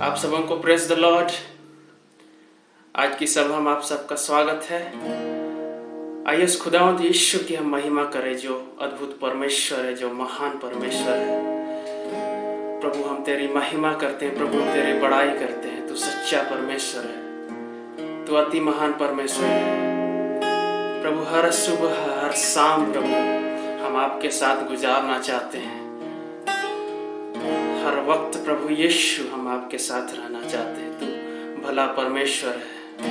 आप सबों को प्रेज द लॉर्ड। आज की सभा में आप सबका स्वागत है। आइए उस खुदावंद यीशु की हम महिमा करें जो अद्भुत परमेश्वर है, जो महान परमेश्वर है। प्रभु हम तेरी महिमा करते हैं, प्रभु हम तेरी बड़ाई करते हैं। तू सच्चा परमेश्वर है, तू अति महान परमेश्वर है। प्रभु हर सुबह हर शाम प्रभु हम आपके साथ गुजारना चाहते हैं। हर वक्त प्रभु यीशु हम आपके साथ रहना चाहते हैं। तू भला परमेश्वर है।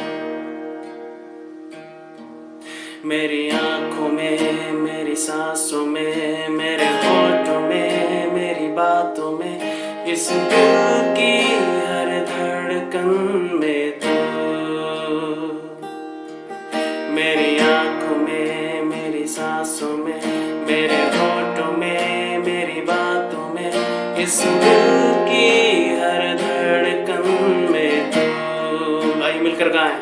मेरी आंखों में, मेरी सांसों में, मेरे होठों में, मेरी बातों में, इस दिल की हर धड़कन में तू। मेरी आंखों में, मेरी सांसों में, मेरे होठों में, मेरी बातों में, इस दिल की हर धड़कन में तू। आइए मिलकर गाएं।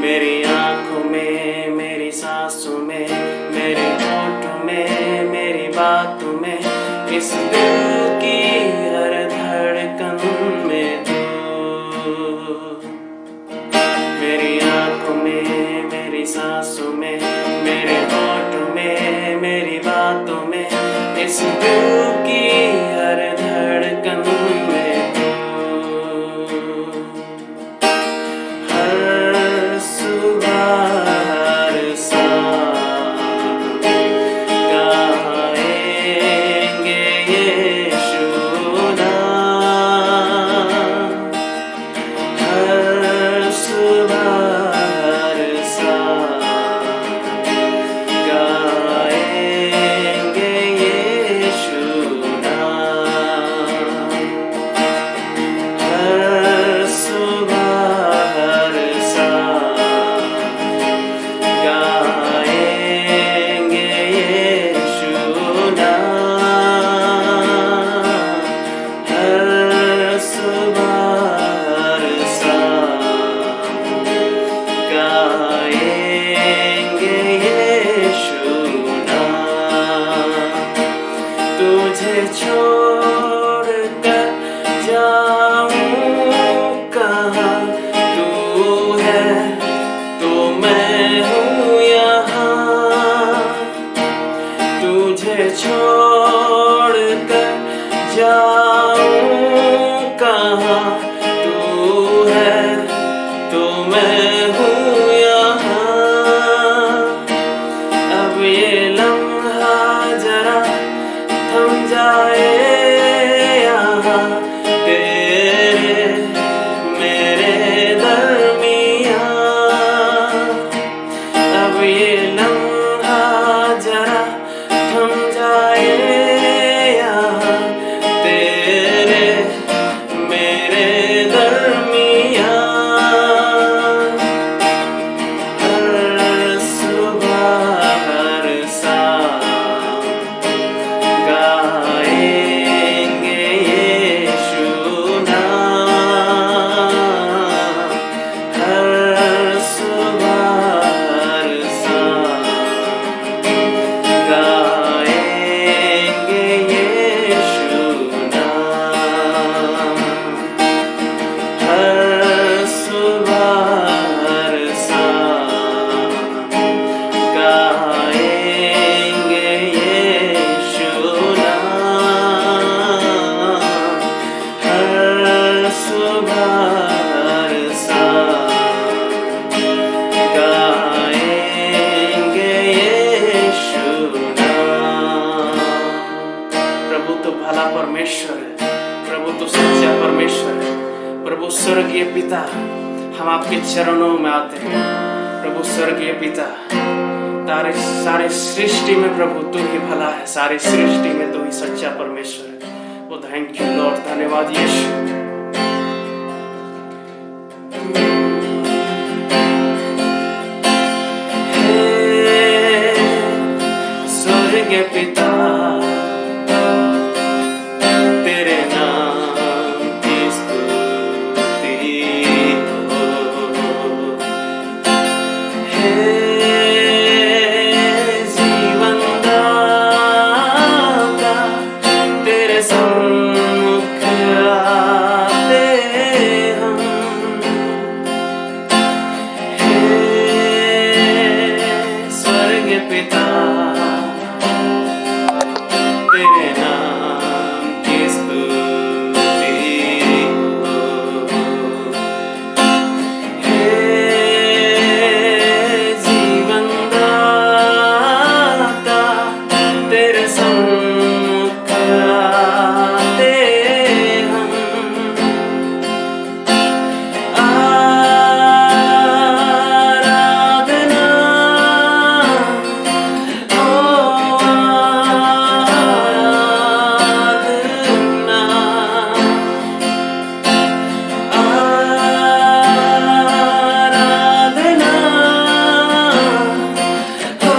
मेरी आंखों में, मेरी सांसों में, मेरे होठों में, मेरी बातों में, इस दिल की हर धड़कन में तू। मेरी आंखों में, मेरी सांसों में, मेरे होठों में, मेरी बातों में, इस दिल की हर धड़कन में तू। हर सुबह हर शाम गाएंगे यीशु नाम। हर सुबह हर शाम स्वर्गीय पिता, हम आपके चरणों में आते हैं। प्रभु स्वर्गीय पिता, तारे सारे सृष्टि में प्रभु तू ही भला है, सारी सृष्टि में तू ही सच्चा परमेश्वर है। वो थैंक यू लॉर्ड, धन्यवाद यीशु। स्वर्गीय पिता, तेरे सम्मुख आते पिता, तेरे नाम की स्तुति हो। हे जीवन दाता, तेरे सम्मुख आते हम। आराधना हो, आराधना, आराधना हो,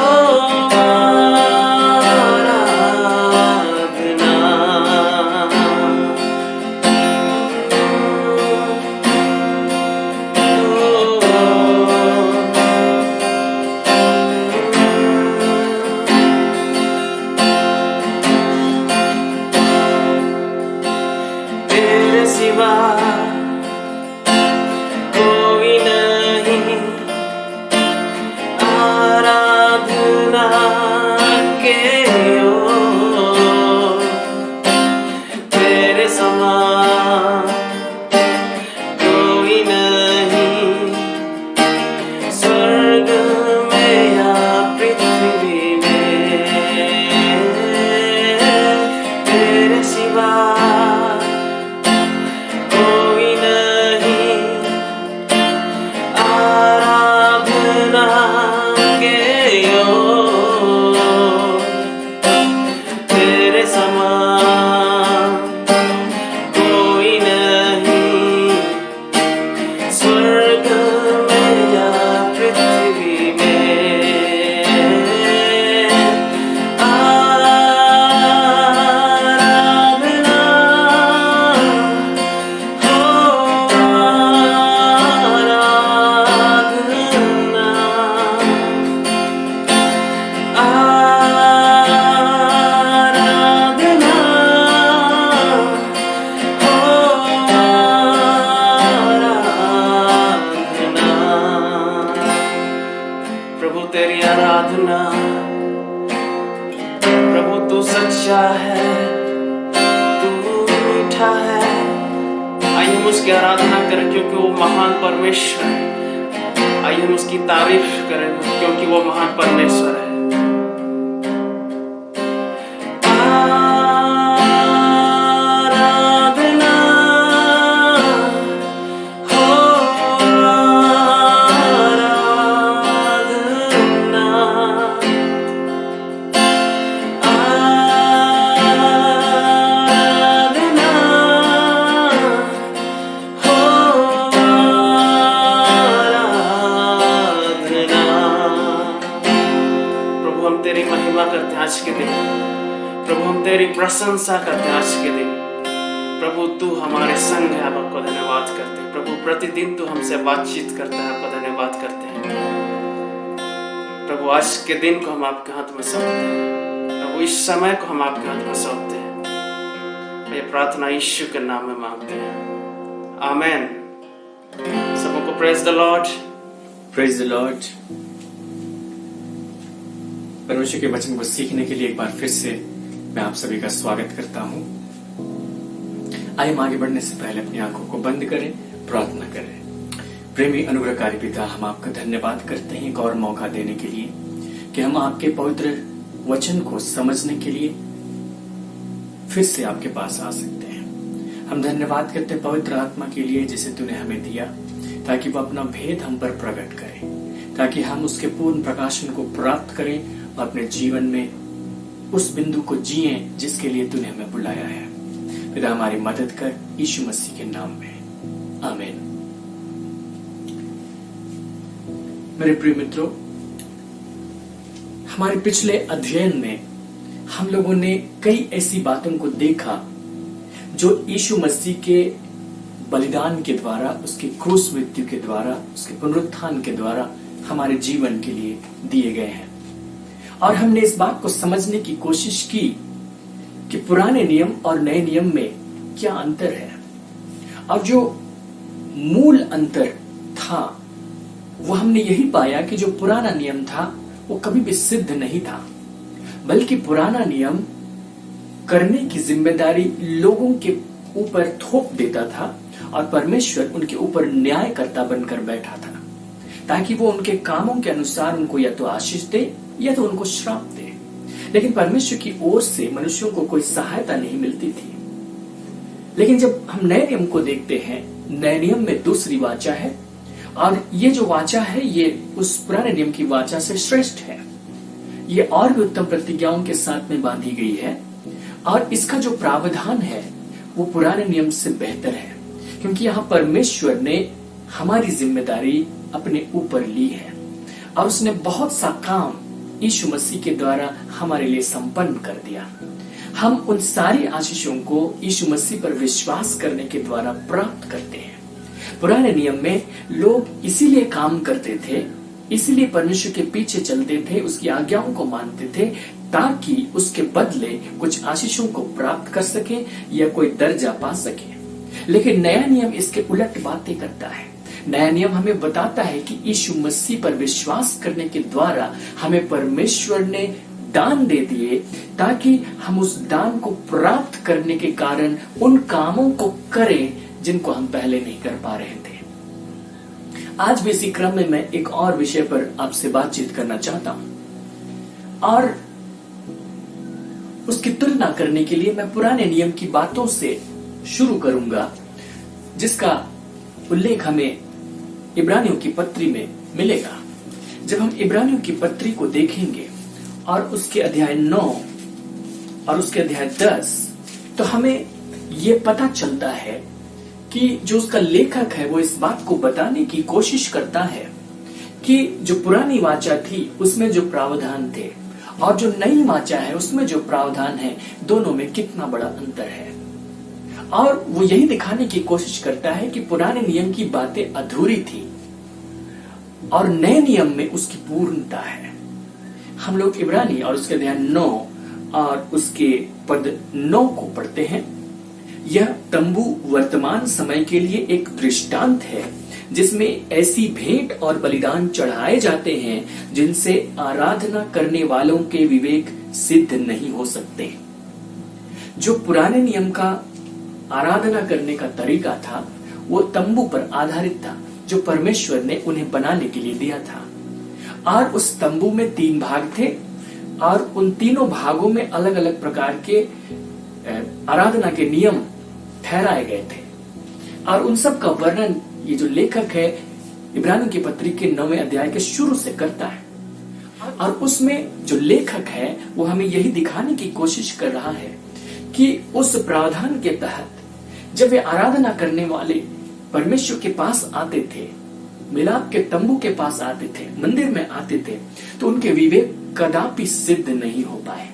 तेरे सिवा कोई नहीं, आराधना के हो, तेरे समान कोई नहीं, स्वर्ग में या पृथ्वी में, तेरे सिवा कोई नहीं, आराधना के हो, तेरे समान कोई नहीं, स्वर्ग में या पृथ्वी में, आराधना हो, आराधना, आराधना हो, आराधना। प्रभु तेरी आराधना, प्रभु तू सच्चा है, तू मीठा है। आइए हम उसकी आराधना करें क्योंकि वो महान परमेश्वर है। आइए हम उसकी तारीफ करें क्योंकि वो महान परमेश्वर है। आराधना हो, आराधना, आराधना हो, आराधना। प्रभु हम तेरी महिमा करते हैं आज के दिन, प्रभु हम तेरी प्रशंसा करते हैं आज के दिन। प्रभु तू हमारे संग है, हम आपको धन्यवाद करते हैं। प्रभु प्रतिदिन तू हमसे बातचीत करता है, आपको धन्यवाद करते हैं। प्रभु आज के दिन को हम आपके हाथ में सौंपते हैं, प्रभु इस समय को हम आपके हाथ में सौंपते हैं। ये प्रार्थना यीशु के नाम में मांगते हैं, आमेन। सबको praise the Lord. Praise the Lord. परमेश्वर के वचन को सीखने के लिए एक बार फिर से मैं आप सभी का स्वागत करता हूं। आइए हम आगे बढ़ने से पहले अपनी आंखों को बंद करें, प्रार्थना करें। प्रेमी अनुग्रहकारी पिता, हम आपका धन्यवाद करते हैं एक और मौका देने के लिए कि हम आपके पवित्र वचन को समझने के लिए फिर से आपके पास आ सकते हैं। हम धन्यवाद करते हैं पवित्र आत्मा के लिए जिसे तूने हमें दिया, ताकि वो अपना भेद हम पर प्रकट करे, ताकि हम उसके पूर्ण प्रकाशन को प्राप्त करें और अपने जीवन में उस बिंदु को जिए जिसके लिए तूने हमें बुलाया है। पिता हमारी मदद कर, यीशु मसीह के नाम में, आमीन। मेरे प्रिय मित्रों, हमारे पिछले अध्ययन में हम लोगों ने कई ऐसी बातों को देखा जो यीशु मसीह के बलिदान के द्वारा, उसकी क्रूस मृत्यु के द्वारा, उसके पुनरुत्थान के द्वारा हमारे जीवन के लिए दिए गए हैं। और हमने इस बात को समझने की कोशिश की कि पुराने नियम और नए नियम में क्या अंतर है। और जो मूल अंतर था वो हमने यही पाया कि जो पुराना नियम था वो कभी भी सिद्ध नहीं था, बल्कि पुराना नियम करने की जिम्मेदारी लोगों के ऊपर थोप देता था और परमेश्वर उनके ऊपर न्यायकर्ता बनकर बैठा था, ताकि वो उनके कामों के अनुसार उनको या तो आशीष दे या तो उनको श्राप दे। लेकिन परमेश्वर की ओर से मनुष्यों को कोई सहायता नहीं मिलती थी। लेकिन जब हम नए नियम को देखते हैं, नए नियम में दूसरी वाचा है, और ये जो वाचा है ये उस पुराने नियम की वाचा से श्रेष्ठ है। ये और भी उत्तम प्रतिज्ञाओं के साथ में बांधी गई है, और इसका जो प्रावधान है वो पुराने नियम से बेहतर है, क्योंकि यहाँ परमेश्वर ने हमारी जिम्मेदारी अपने ऊपर ली है और उसने बहुत सा काम यीशु मसीह के द्वारा हमारे लिए संपन्न कर दिया। हम उन सारी आशीषों को यीशु मसीह पर विश्वास करने के द्वारा प्राप्त करते हैं। पुराने नियम में लोग इसीलिए काम करते थे, इसीलिए परमेश्वर के पीछे चलते थे, उसकी आज्ञाओं को मानते थे, ताकि उसके बदले कुछ आशीषों को प्राप्त कर सके या कोई दर्जा पा सके। लेकिन नया नियम इसके उलट बातें करता है। नया नियम हमें बताता है कि यीशु मसीह पर विश्वास करने के द्वारा हमें परमेश्वर ने दान दे दिए, ताकि हम उस दान को प्राप्त करने के कारण उन कामों को करें जिनको हम पहले नहीं कर पा रहे थे। आज भी इसी क्रम में मैं एक और विषय पर आपसे बातचीत करना चाहता हूं, और उसकी तुलना करने के लिए मैं पुराने नियम की बातों से शुरू करूंगा, जिसका उल्लेख हमें इब्रानियों की पत्री में मिलेगा। जब हम इब्रानियों की पत्री को देखेंगे और उसके अध्याय 9 और उसके अध्याय 10, तो हमें ये पता चलता है कि जो उसका लेखक है वो इस बात को बताने की कोशिश करता है कि जो पुरानी वाचा थी उसमें जो प्रावधान थे और जो नई वाचा है उसमें जो प्रावधान है, दोनों में कितना बड़ा अंतर है। और वो यही दिखाने की कोशिश करता है कि पुराने नियम की बातें अधूरी थी और नए नियम में उसकी पूर्णता है। हम लोग इब्रानी और उसके अध्याय 9 और उसके पद 9 को पढ़ते हैं। यह तंबू वर्तमान समय के लिए एक दृष्टांत है, जिसमें ऐसी भेंट और बलिदान चढ़ाए जाते हैं जिनसे आराधना करने वालों के विवेक सिद्ध नहीं हो सकते। जो पुराने नियम का आराधना करने का तरीका था वो तंबू पर आधारित था, जो परमेश्वर ने उन्हें बनाने के लिए दिया था। और उस तंबू में 3 भाग थे और उन तीनों भागों में अलग अलग प्रकार के आराधना के नियम ठहराए गए थे। और उन सब का वर्णन ये जो लेखक है इब्रानियों की पत्री के 9वें अध्याय के शुरू से करता है। और उसमें जो लेखक है वो हमें यही दिखाने की कोशिश कर रहा है कि उस प्रावधान के तहत जब वे आराधना करने वाले परमेश्वर के पास आते थे, मिलाप के तंबू के पास आते थे, मंदिर में आते थे, तो उनके विवेक कदापि सिद्ध नहीं हो पाए।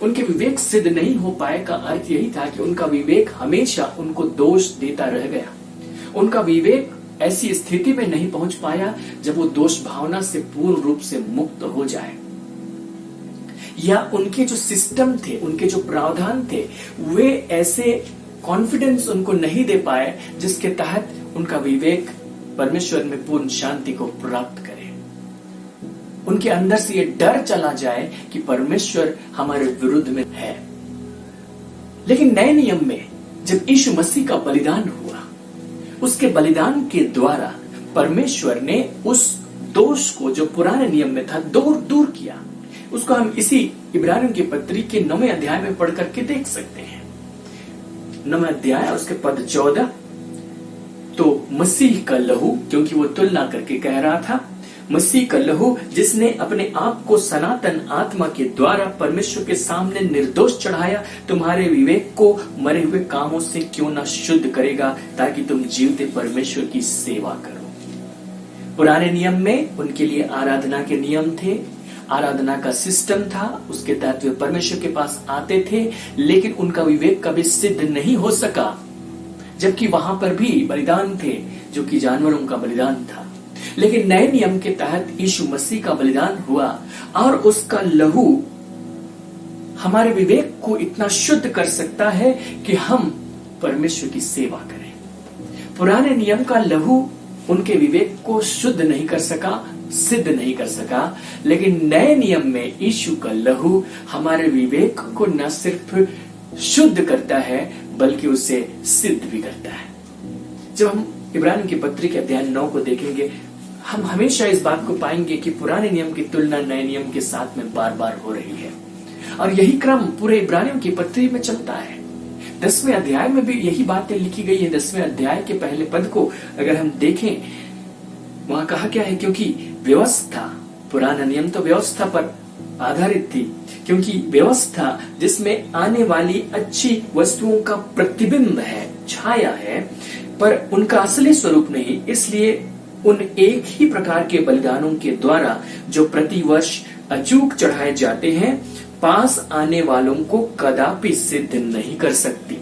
उनके विवेक सिद्ध नहीं हो पाए का अर्थ यही था कि उनका विवेक हमेशा उनको दोष देता रह गया। उनका विवेक ऐसी स्थिति में नहीं पहुंच पाया जब वो दोष भावना से पूर्ण रूप से मुक्त हो जाए, या उनके जो सिस्टम थे, उनके जो प्रावधान थे, वे ऐसे कॉन्फिडेंस उनको नहीं दे पाए जिसके तहत उनका विवेक परमेश्वर में पूर्ण शांति को प्राप्त करे। उनके अंदर से ये डर चला जाए कि परमेश्वर हमारे विरुद्ध में है। लेकिन नए नियम में जब यीशु मसीह का बलिदान हुआ, उसके बलिदान के द्वारा परमेश्वर ने उस दोष को जो पुराने नियम में था दूर किया। उसको हम इसी इब्रानियों की पत्री के 9वें अध्याय में पढ़ करके देख सकते हैं। 9वें अध्याय उसके पद 14, तो मसीह का लहू, क्योंकि वो तुलना करके कह रहा था, मसीह का लहू जिसने अपने आप को सनातन आत्मा के द्वारा परमेश्वर के सामने निर्दोष चढ़ाया, तुम्हारे विवेक को मरे हुए कामों से क्यों ना शुद्ध करेगा, ताकि तुम जीवते परमेश्वर की सेवा करो। पुराने नियम में उनके लिए आराधना के नियम थे, आराधना का सिस्टम था, उसके तहत वे परमेश्वर के पास आते थे, लेकिन उनका विवेक कभी सिद्ध नहीं हो सका। जबकि वहां पर भी बलिदान थे जो कि जानवरों का बलिदान था। लेकिन नए नियम के तहत यीशु मसीह का बलिदान हुआ और उसका लहू हमारे विवेक को इतना शुद्ध कर सकता है कि हम परमेश्वर की सेवा करें। पुराने नियम का लहू उनके विवेक को शुद्ध नहीं कर सका, सिद्ध नहीं कर सका, लेकिन नए नियम में यीशु का लहू हमारे विवेक को न सिर्फ शुद्ध करता है बल्कि उसे सिद्ध भी करता है। जब हम इब्रानियों की पत्री के अध्याय 9 को देखेंगे, हम हमेशा इस बात को पाएंगे कि पुराने नियम की तुलना नए नियम के साथ में बार बार हो रही है, और यही क्रम पूरे इब्रानियों की पत्री में चलता है। 10वें अध्याय में भी यही बातें लिखी गई है। 10वें अध्याय के पहले पद को अगर हम देखें, वहां कहा क्या है, क्योंकि व्यवस्था, पुराना नियम तो व्यवस्था पर आधारित थी, क्योंकि व्यवस्था जिसमें आने वाली अच्छी वस्तुओं का प्रतिबिंब है, छाया है, पर उनका असली स्वरूप नहीं, इसलिए उन एक ही प्रकार के बलिदानों के द्वारा जो प्रतिवर्ष अचूक चढ़ाए जाते हैं, पास आने वालों को कदापि सिद्ध नहीं कर सकती।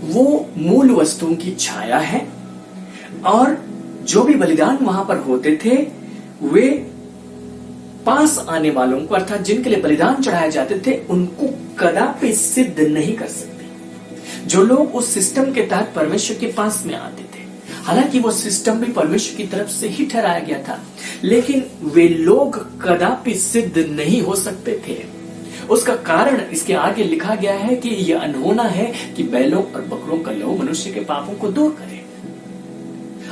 वो मूल वस्तुओं की छाया है, और जो भी बलिदान वहां पर होते थे वे पास आने वालों को, अर्थात जिनके लिए बलिदान चढ़ाए जाते थे, उनको कदापि सिद्ध नहीं कर सकते। जो लोग उस सिस्टम के तहत परमेश्वर के पास में आते थे, हालांकि वो सिस्टम भी परमेश्वर की तरफ से ही ठहराया गया था, लेकिन वे लोग कदापि सिद्ध नहीं हो सकते थे। उसका कारण इसके आगे लिखा गया है कि यह अनहोना है कि बैलों और बकरों का लहू मनुष्य के पापों को दूर करे।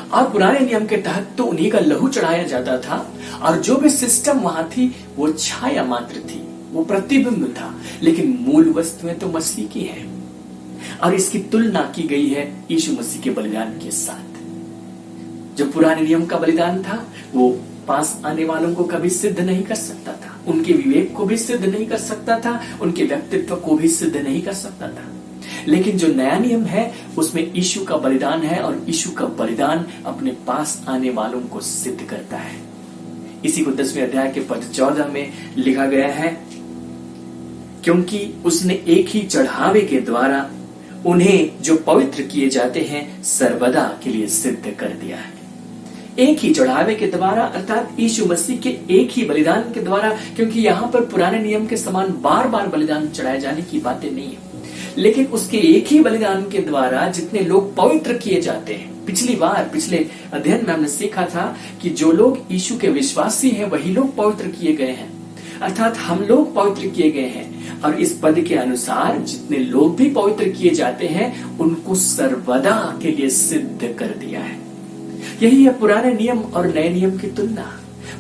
और पुराने नियम के तहत तो उन्हीं का लहू चढ़ाया जाता था, और जो भी सिस्टम वहां थी वो छाया मात्र थी, वो प्रतिबिंब था, लेकिन मूल वस्तुएं तो मसीह की है। और इसकी तुलना की गई है यीशु मसीह के बलिदान के साथ। जो पुराने नियम का बलिदान था वो पास आने वालों को कभी सिद्ध नहीं कर सकता था, उनके विवेक को भी सिद्ध नहीं कर सकता था, उनके व्यक्तित्व को भी सिद्ध नहीं कर सकता था। लेकिन जो नया नियम है उसमें यीशु का बलिदान है, और यीशु का बलिदान अपने पास आने वालों को सिद्ध करता है। इसी को 10वें अध्याय के पद 14 में लिखा गया है, क्योंकि उसने एक ही चढ़ावे के द्वारा उन्हें जो पवित्र किए जाते हैं सर्वदा के लिए सिद्ध कर दिया है। एक ही चढ़ावे के द्वारा, अर्थात यीशु मसीह के एक ही बलिदान के द्वारा, क्योंकि यहाँ पर पुराने नियम के समान बार बार बलिदान चढ़ाए जाने की बातें नहीं है, लेकिन उसके एक ही बलिदान के द्वारा जितने लोग पवित्र किए जाते हैं। पिछले अध्ययन में हमने सीखा था कि जो लोग यीशु के विश्वासी हैं वही लोग पवित्र किए गए हैं, अर्थात हम लोग पवित्र किए गए हैं। और इस पद के अनुसार जितने लोग भी पवित्र किए जाते हैं उनको सर्वदा के लिए सिद्ध कर दिया है। यही है पुराने नियम और नए नियम की तुलना।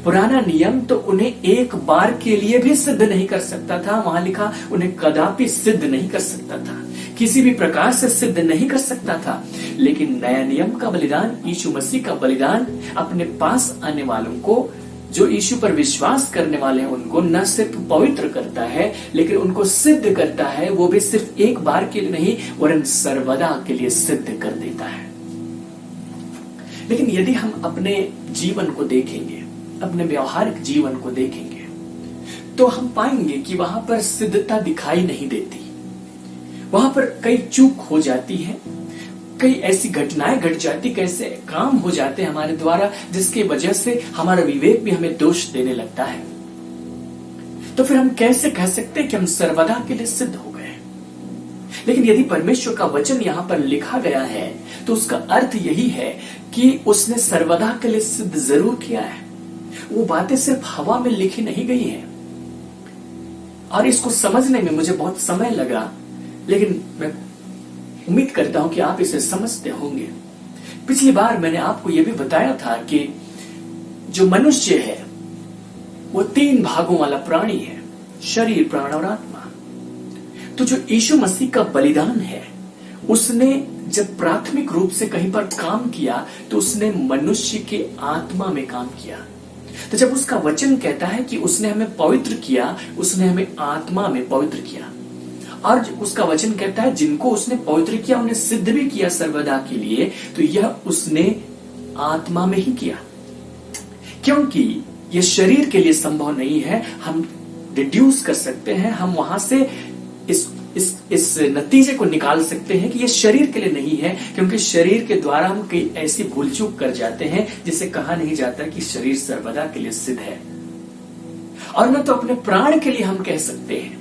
पुराना नियम तो उन्हें एक बार के लिए भी सिद्ध नहीं कर सकता था, वहां लिखा उन्हें कदापि सिद्ध नहीं कर सकता था, किसी भी प्रकार से सिद्ध नहीं कर सकता था। लेकिन नया नियम का बलिदान, यीशु मसीह का बलिदान, अपने पास आने वालों को, जो यीशु पर विश्वास करने वाले हैं, उनको न सिर्फ पवित्र करता है लेकिन उनको सिद्ध करता है। वो भी सिर्फ एक बार के लिए नहीं वरन सर्वदा के लिए सिद्ध कर देता है। लेकिन यदि हम अपने जीवन को देखेंगे, अपने व्यवहारिक जीवन को देखेंगे, तो हम पाएंगे कि वहां पर सिद्धता दिखाई नहीं देती। वहां पर कई चूक हो जाती है, कई ऐसी घटनाएं घट जाती, कैसे काम हो जाते हैं हमारे द्वारा जिसकी वजह से हमारा विवेक भी हमें दोष देने लगता है। तो फिर हम कैसे कह सकते हैं कि हम सर्वदा के लिए सिद्ध हो गए? लेकिन यदि परमेश्वर का वचन यहाँ पर लिखा गया है तो उसका अर्थ यही है कि उसने सर्वदा के लिए सिद्ध जरूर किया है। वो बातें सिर्फ हवा में लिखी नहीं गई हैं। और इसको समझने में मुझे बहुत समय लगा, लेकिन मैं उम्मीद करता हूं कि आप इसे समझते होंगे। पिछली बार मैंने आपको यह भी बताया था कि जो मनुष्य है वो 3 भागों वाला प्राणी है, शरीर, प्राण और आत्मा। तो जो यीशु मसीह का बलिदान है, उसने जब प्राथमिक रूप से कहीं पर काम किया तो उसने मनुष्य के आत्मा में काम किया। तो जब उसका वचन कहता है कि उसने हमें पवित्र किया, उसने हमें आत्मा में पवित्र किया। और उसका वचन कहता है जिनको उसने पवित्र किया उन्हें सिद्ध भी किया सर्वदा के लिए, तो यह उसने आत्मा में ही किया। क्योंकि यह शरीर के लिए संभव नहीं है। हम डिड्यूस कर सकते हैं, हम वहां से इस नतीजे को निकाल सकते हैं कि यह शरीर के लिए नहीं है, क्योंकि शरीर के द्वारा हम कई ऐसी भूल चूक कर जाते हैं जिसे कहा नहीं जाता कि शरीर सर्वदा के लिए सिद्ध है। और न तो अपने प्राण के लिए हम कह सकते हैं,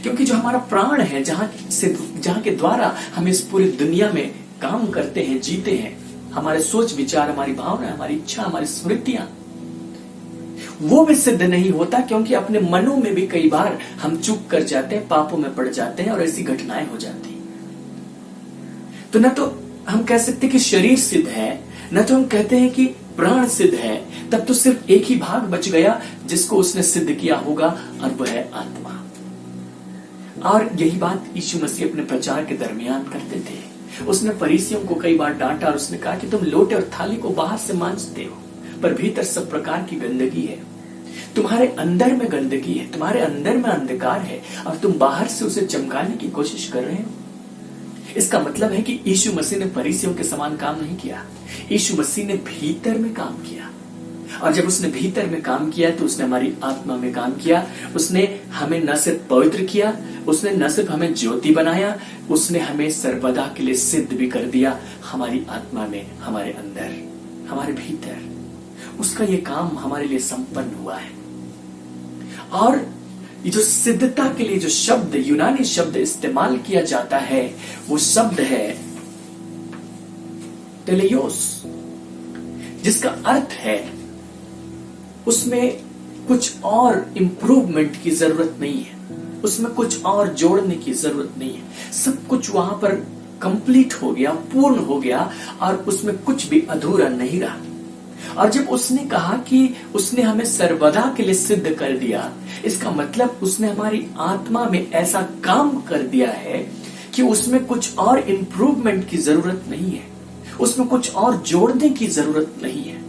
क्योंकि जो हमारा प्राण है, जहां के द्वारा हम इस पूरी दुनिया में काम करते हैं, जीते हैं, हमारे सोच विचार, हमारी भावना, हमारी इच्छा, हमारी स्मृतियां, वो भी सिद्ध नहीं होता, क्योंकि अपने मनों में भी कई बार हम चूक कर जाते हैं, पापों में पड़ जाते हैं और ऐसी घटनाएं हो जाती हैं। तो न तो हम कह सकते कि शरीर सिद्ध है, न तो हम कहते हैं कि प्राण सिद्ध है। तब तो सिर्फ एक ही भाग बच गया जिसको उसने सिद्ध किया होगा, और वह है आत्मा। और यही बात यीशु मसीह अपने प्रचार के दरमियान करते थे। उसने फरीसियों को कई बार डांटा और उसने कहा कि तुम लोटे और थाली को बाहर से मांजते हो, पर भीतर सब प्रकार की गंदगी है। तुम्हारे अंदर में गंदगी है, तुम्हारे अंदर में अंधकार है, और तुम बाहर से उसे चमकाने की कोशिश कर रहे हो। इसका मतलब है कि यीशु मसीह ने फरीसियों के समान काम नहीं किया। यीशु मसीह ने भीतर में काम किया, और जब उसने भीतर में काम किया तो उसने हमारी आत्मा में काम किया। उसने हमें न सिर्फ पवित्र किया, उसने न सिर्फ हमें ज्योति बनाया, उसने हमें सर्वदा के लिए सिद्ध भी कर दिया। हमारी आत्मा में, हमारे अंदर, हमारे भीतर उसका ये काम हमारे लिए संपन्न हुआ है। और ये जो सिद्धता के लिए जो शब्द, यूनानी शब्द इस्तेमाल किया जाता है, वो शब्द है टेलेयोस, जिसका अर्थ है उसमें कुछ और इंप्रूवमेंट की जरूरत नहीं है, उसमें कुछ और जोड़ने की जरूरत नहीं है। सब कुछ वहां पर कंप्लीट हो गया, पूर्ण हो गया, और उसमें कुछ भी अधूरा नहीं रहा। और जब उसने कहा कि उसने हमें सर्वदा के लिए सिद्ध कर दिया, इसका मतलब उसने हमारी आत्मा में ऐसा काम कर दिया है कि उसमें कुछ और इंप्रूवमेंट की जरूरत नहीं है, उसमें कुछ और जोड़ने की जरूरत नहीं है।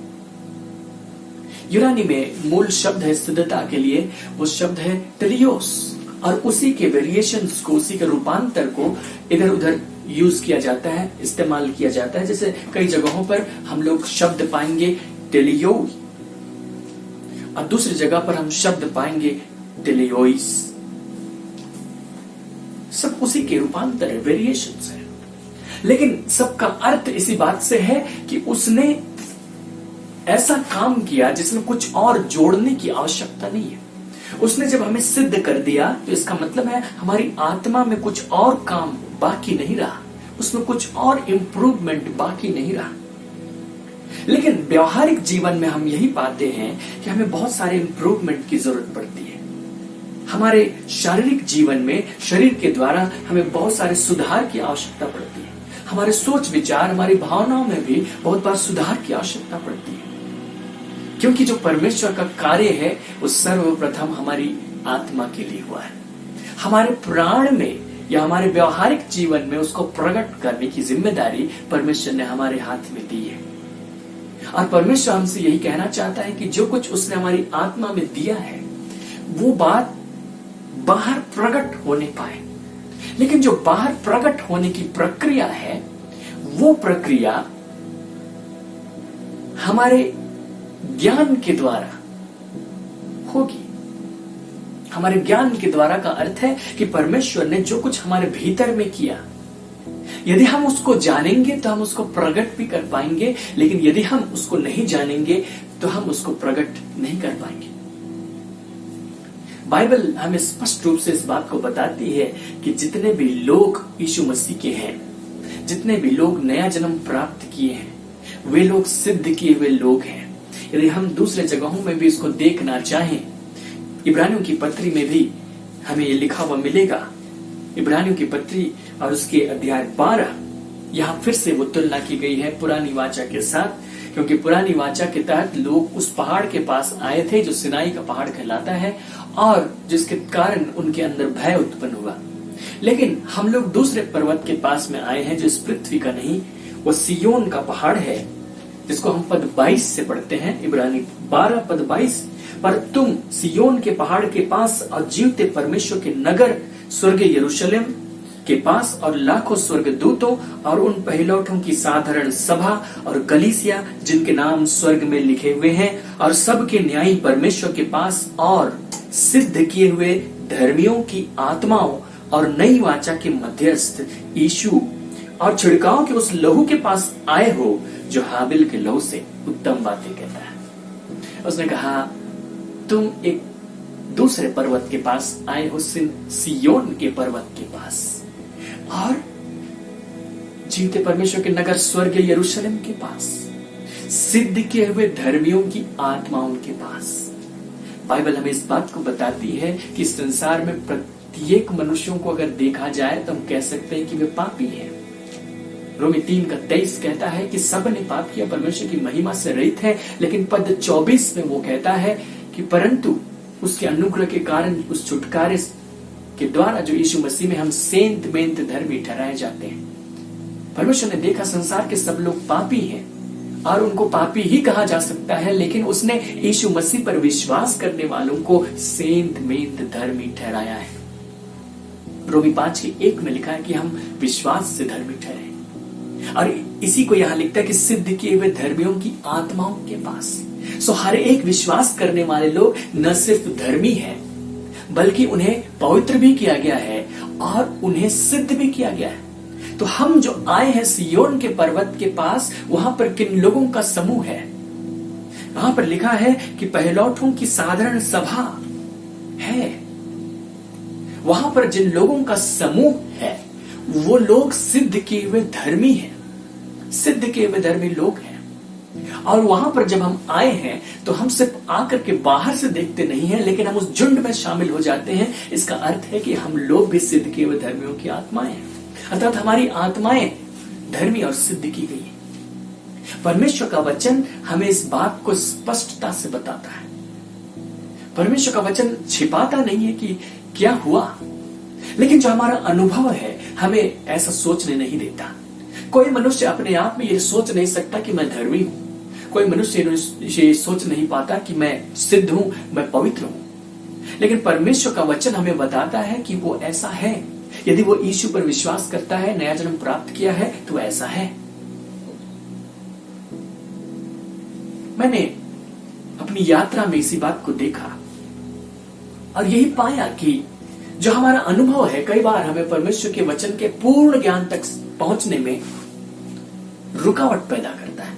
यूनानी में मूल शब्द है सिद्धता के लिए, वो शब्द है टेलियोस, और उसी के वेरिएशंस को, उसी के रूपांतर को इधर उधर यूज किया जाता है, इस्तेमाल किया जाता है। जैसे कई जगहों पर हम लोग शब्द पाएंगे टेलियो, और दूसरी जगह पर हम शब्द पाएंगे टेलियोइस। सब उसी के रूपांतर है, वेरिएशंस है, लेकिन सबका अर्थ इसी बात से है कि उसने ऐसा काम किया जिसमें कुछ और जोड़ने की आवश्यकता नहीं है। उसने जब हमें सिद्ध कर दिया तो इसका मतलब है हमारी आत्मा में कुछ और काम बाकी नहीं रहा, उसमें कुछ और इंप्रूवमेंट बाकी नहीं रहा। लेकिन व्यवहारिक जीवन में हम यही पाते हैं कि हमें बहुत सारे इंप्रूवमेंट की जरूरत पड़ती है। हमारे शारीरिक जीवन में शरीर के द्वारा हमें बहुत सारे सुधार की आवश्यकता पड़ती है। हमारे सोच विचार, हमारी भावनाओं में भी बहुत बार सुधार की आवश्यकता पड़ती है, क्योंकि जो परमेश्वर का कार्य है वो सर्वप्रथम हमारी आत्मा के लिए हुआ है। हमारे प्राण में या हमारे व्यवहारिक जीवन में उसको प्रकट करने की जिम्मेदारी परमेश्वर ने हमारे हाथ में दी है। और परमेश्वर हमसे यही कहना चाहता है कि जो कुछ उसने हमारी आत्मा में दिया है वो बात बाहर प्रकट होने पाए। लेकिन जो बाहर प्रकट होने की प्रक्रिया है, वो प्रक्रिया हमारे ज्ञान के द्वारा होगी। हमारे ज्ञान के द्वारा का अर्थ है कि परमेश्वर ने जो कुछ हमारे भीतर में किया, यदि हम उसको जानेंगे तो हम उसको प्रकट भी कर पाएंगे, लेकिन यदि हम उसको नहीं जानेंगे तो हम उसको प्रकट नहीं कर पाएंगे। बाइबल हमें स्पष्ट रूप से इस बात को बताती है कि जितने भी लोग यीशु मसीह के हैं, जितने भी लोग नया जन्म प्राप्त किए हैं, वे लोग सिद्ध किए हुए लोग हैं। यदि हम दूसरे जगहों में भी इसको देखना चाहें, इब्रानियों की पत्री में भी हमें ये लिखा हुआ मिलेगा। इब्रानियों की पत्री और उसके अध्याय 12, यहाँ फिर से वो तुलना की गई है पुरानी वाचा के साथ, क्योंकि पुरानी वाचा के तहत लोग उस पहाड़ के पास आए थे जो सिनाई का पहाड़ कहलाता है, और जिसके कारण उनके अंदर भय उत्पन्न हुआ। लेकिन हम लोग दूसरे पर्वत के पास में आए हैं जो इस पृथ्वी का नहीं, वो सियोन का पहाड़ है, जिसको हम पद 22 से पढ़ते हैं। इब्रानी 12 पद 22, पर तुम सियोन के पहाड़ के पास और जीवते परमेश्वर के नगर स्वर्गीय यरूशलेम के पास और लाखों स्वर्गदूतों और उन पहिलौठों की साधारण सभा और कलीसिया जिनके नाम स्वर्ग में लिखे हुए हैं, और सबके न्यायी परमेश्वर के पास और सिद्ध किए हुए धर्मियों की आत्माओं और नई वाचा के मध्यस्थ यीशु और छिड़काव के उस लहू के पास आए हो जो हाबिल के लहू से उत्तम बातें कहता है। उसने कहा तुम एक दूसरे पर्वत के पास आए हो, सियोन के पर्वत के पास, और जीवते परमेश्वर के नगर स्वर्गीय यरूशलेम के पास, सिद्ध किए हुए धर्मियों की आत्माओं के पास। बाइबल हमें इस बात को बताती है कि संसार में प्रत्येक मनुष्यों को अगर देखा जाए तो हम कह सकते हैं कि वे पापी हैं। रोमी 3:23 कहता है कि सब ने पाप किया, परमेश्वर की महिमा से रहित है। लेकिन पद 24 में वो कहता है कि परंतु उसके अनुग्रह के कारण, उस छुटकारे के द्वारा जो यीशु मसीह में हम सेंत मेंत धर्मी ठहराए जाते हैं। परमेश्वर ने देखा संसार के सब लोग पापी हैं और उनको पापी ही कहा जा सकता है, लेकिन उसने यीशु मसीह पर विश्वास करने वालों को सेंत मेंत धर्मी ठहराया है। रोमी 5:1 में लिखा है कि हम विश्वास से धर्मी ठहरे, और इसी को यहां लिखता है कि सिद्ध किए हुए धर्मियों की आत्माओं के पास। सो हर एक विश्वास करने वाले लोग न सिर्फ धर्मी हैं, बल्कि उन्हें पवित्र भी किया गया है और उन्हें सिद्ध भी किया गया है। तो हम जो आए हैं सियोन के पर्वत के पास, वहां पर किन लोगों का समूह है? वहां पर लिखा है कि पहलौठों की साधारण सभा है। वहां पर जिन लोगों का समूह है वो लोग सिद्ध किए हुए धर्मी हैं, सिद्ध किए हुए धर्मी लोग हैं। और वहां पर जब हम आए हैं तो हम सिर्फ आकर के बाहर से देखते नहीं हैं, लेकिन हम उस झुंड में शामिल हो जाते हैं। इसका अर्थ है कि हम लोग भी सिद्ध किए हुए धर्मियों की आत्माएं हैं, अर्थात हमारी आत्माएं धर्मी और सिद्ध की गई है। परमेश्वर का वचन हमें इस बात को स्पष्टता से बताता है। परमेश्वर का वचन छिपाता नहीं है कि क्या हुआ, लेकिन जो हमारा अनुभव है हमें ऐसा सोचने नहीं देता। कोई मनुष्य अपने आप में ये सोच नहीं सकता कि मैं धर्मी हूं, कोई मनुष्य ये सोच नहीं पाता कि मैं सिद्ध हूं, मैं पवित्र हूं। लेकिन परमेश्वर का वचन हमें बताता है कि वो ऐसा है। यदि वो यीशु पर विश्वास करता है, नया जन्म प्राप्त किया है, तो ऐसा है। मैंने अपनी यात्रा में इसी बात को देखा और यही पाया कि जो हमारा अनुभव है, कई बार हमें परमेश्वर के वचन के पूर्ण ज्ञान तक पहुंचने में रुकावट पैदा करता है।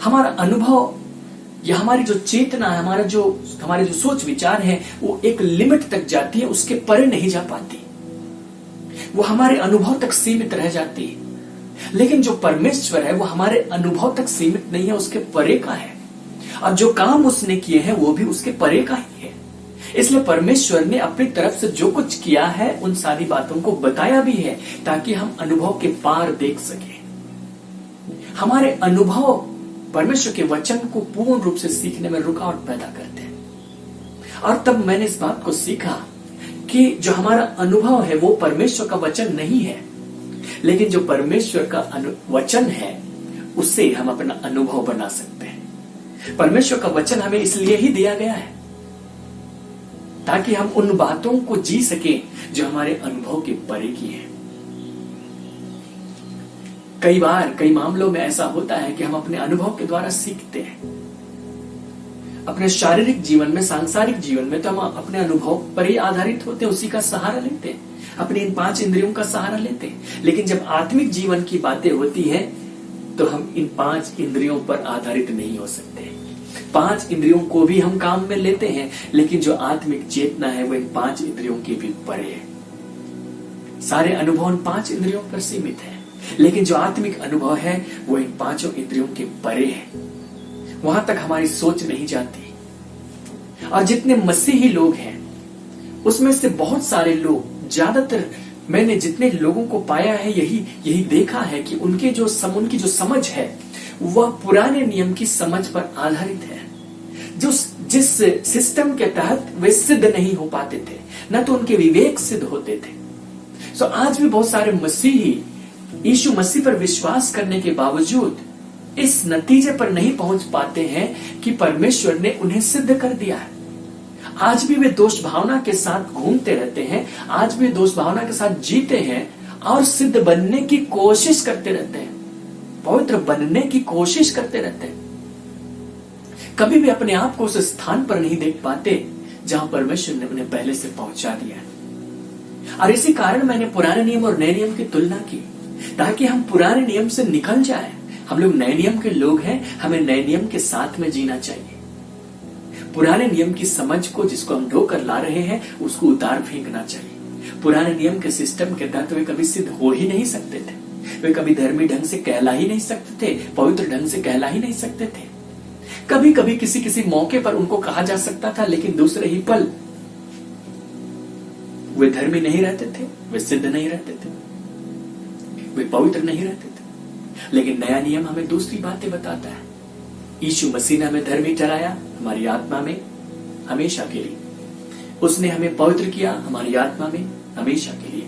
हमारा अनुभव या हमारी जो चेतना है, हमारे जो सोच विचार है, वो एक लिमिट तक जाती है, उसके परे नहीं जा पाती, वो हमारे अनुभव तक सीमित रह जाती है। लेकिन जो परमेश्वर है वो हमारे अनुभव तक सीमित नहीं है, उसके परे का है, और जो काम उसने किए हैं वो भी उसके परे का ही है। इसलिए परमेश्वर ने अपनी तरफ से जो कुछ किया है उन सारी बातों को बताया भी है, ताकि हम अनुभव के पार देख सके। हमारे अनुभव परमेश्वर के वचन को पूर्ण रूप से सीखने में रुकावट पैदा करते हैं। और तब मैंने इस बात को सीखा कि जो हमारा अनुभव है वो परमेश्वर का वचन नहीं है, लेकिन जो परमेश्वर का वचन है उससे हम अपना अनुभव बना सकते हैं। परमेश्वर का वचन हमें इसलिए ही दिया गया है ताकि हम उन बातों को जी सके जो हमारे अनुभव के परे की है। कई बार कई मामलों में ऐसा होता है कि हम अपने अनुभव के द्वारा सीखते हैं। अपने शारीरिक जीवन में, सांसारिक जीवन में तो हम अपने अनुभव पर ही आधारित होते हैं, उसी का सहारा लेते हैं, अपनी इन 5 इंद्रियों का सहारा लेते हैं। लेकिन जब आत्मिक जीवन की बातें होती हैं तो हम इन 5 इंद्रियों पर आधारित नहीं हो सकते। 5 इंद्रियों को भी हम काम में लेते हैं, लेकिन जो आत्मिक चेतना है वो इन 5 इंद्रियों के भी परे है। सारे अनुभव इन 5 इंद्रियों पर सीमित है, लेकिन जो आत्मिक अनुभव है वो इन 5 इंद्रियों के परे है, वहां तक हमारी सोच नहीं जाती। और जितने मसीही लोग हैं उसमें से बहुत सारे लोग, ज्यादातर मैंने जितने लोगों को पाया है यही देखा है कि उनकी जो समझ है वह पुराने नियम की समझ पर आधारित है। जिस सिस्टम के तहत वे सिद्ध नहीं हो पाते थे, न तो उनके विवेक सिद्ध होते थे। सो आज भी बहुत सारे मसीही यीशु मसीह पर विश्वास करने के बावजूद इस नतीजे पर नहीं पहुंच पाते हैं कि परमेश्वर ने उन्हें सिद्ध कर दिया है। आज भी वे दोष भावना के साथ घूमते रहते हैं, आज भी दोष भावना के साथ जीते हैं और सिद्ध बनने की कोशिश करते रहते हैं, पवित्र बनने की कोशिश करते रहते हैं। कभी भी अपने आप को उस स्थान पर नहीं देख पाते जहां परमेश्वर ने उन्हें पहले से पहुंचा दिया है। और इसी कारण मैंने पुराने नियम और नए नियम की तुलना की, ताकि हम पुराने नियम से निकल जाएं। हम लोग नए नियम के लोग हैं, हमें नए नियम के साथ में जीना चाहिए। पुराने नियम की समझ को, जिसको हम ढोकर ला रहे हैं, उसको उतार फेंकना चाहिए। पुराने नियम के सिस्टम के तहत वे कभी सिद्ध हो ही नहीं सकते थे, वे कभी धर्मी ढंग से कहला ही नहीं सकते थे, पवित्र ढंग से कहला ही नहीं सकते थे। कभी कभी किसी किसी मौके पर उनको कहा जा सकता था, लेकिन दूसरे ही पल वे धर्मी नहीं रहते थे, वे सिद्ध नहीं रहते थे, वे पवित्र नहीं रहते थे। लेकिन नया नियम हमें दूसरी बातें बताता है। यीशु मसीह ने हमें धर्मी ठहराया हमारी आत्मा में हमेशा के लिए। उसने हमें पवित्र किया हमारी आत्मा में हमेशा के लिए।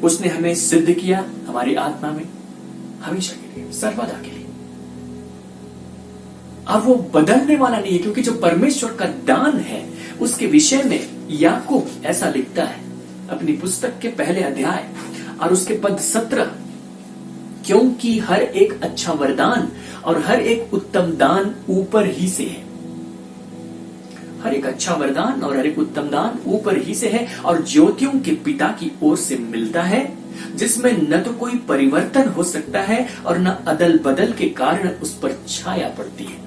उसने हमें सिद्ध किया हमारी आत्मा में हमेशा के लिए, सर्वदा के लिए। अब वो बदलने वाला नहीं है, क्योंकि जो परमेश्वर का दान है उसके विषय में याकूब ऐसा लिखता है अपनी पुस्तक के पहले अध्याय और उसके पद 17, क्योंकि हर एक अच्छा वरदान और हर एक उत्तम दान ऊपर ही से है। हर एक अच्छा वरदान और हर एक उत्तम दान ऊपर ही से है और ज्योतियों के पिता की ओर से मिलता है, जिसमें न तो कोई परिवर्तन हो सकता है और न अदल बदल के कारण उस पर छाया पड़ती है।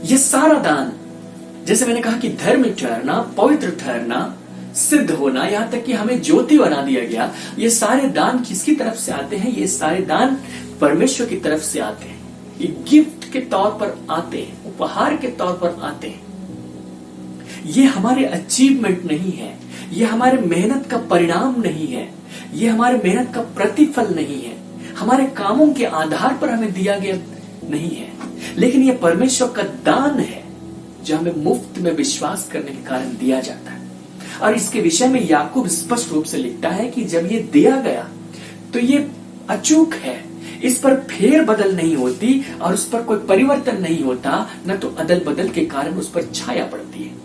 यह सारा दान, जैसे मैंने कहा कि धर्म ठहरना, पवित्र ठहरना, सिद्ध होना, यहां तक कि हमें ज्योति बना दिया गया, ये सारे दान किसकी तरफ से आते हैं? ये सारे दान परमेश्वर की तरफ से आते हैं। ये गिफ्ट के तौर पर आते हैं, उपहार के तौर पर आते हैं। ये हमारे अचीवमेंट नहीं है, ये हमारे मेहनत का परिणाम नहीं है, ये हमारे मेहनत का प्रतिफल नहीं है, हमारे कामों के आधार पर हमें दिया गया नहीं है, लेकिन ये परमेश्वर का दान है जो हमें मुफ्त में विश्वास करने के कारण दिया जाता है। और इसके विषय में याकूब स्पष्ट रूप से लिखता है कि जब ये दिया गया तो ये अचूक है, इस पर फेर बदल नहीं होती और उस पर कोई परिवर्तन नहीं होता, न तो अदल बदल के कारण उस पर छाया पड़ती है।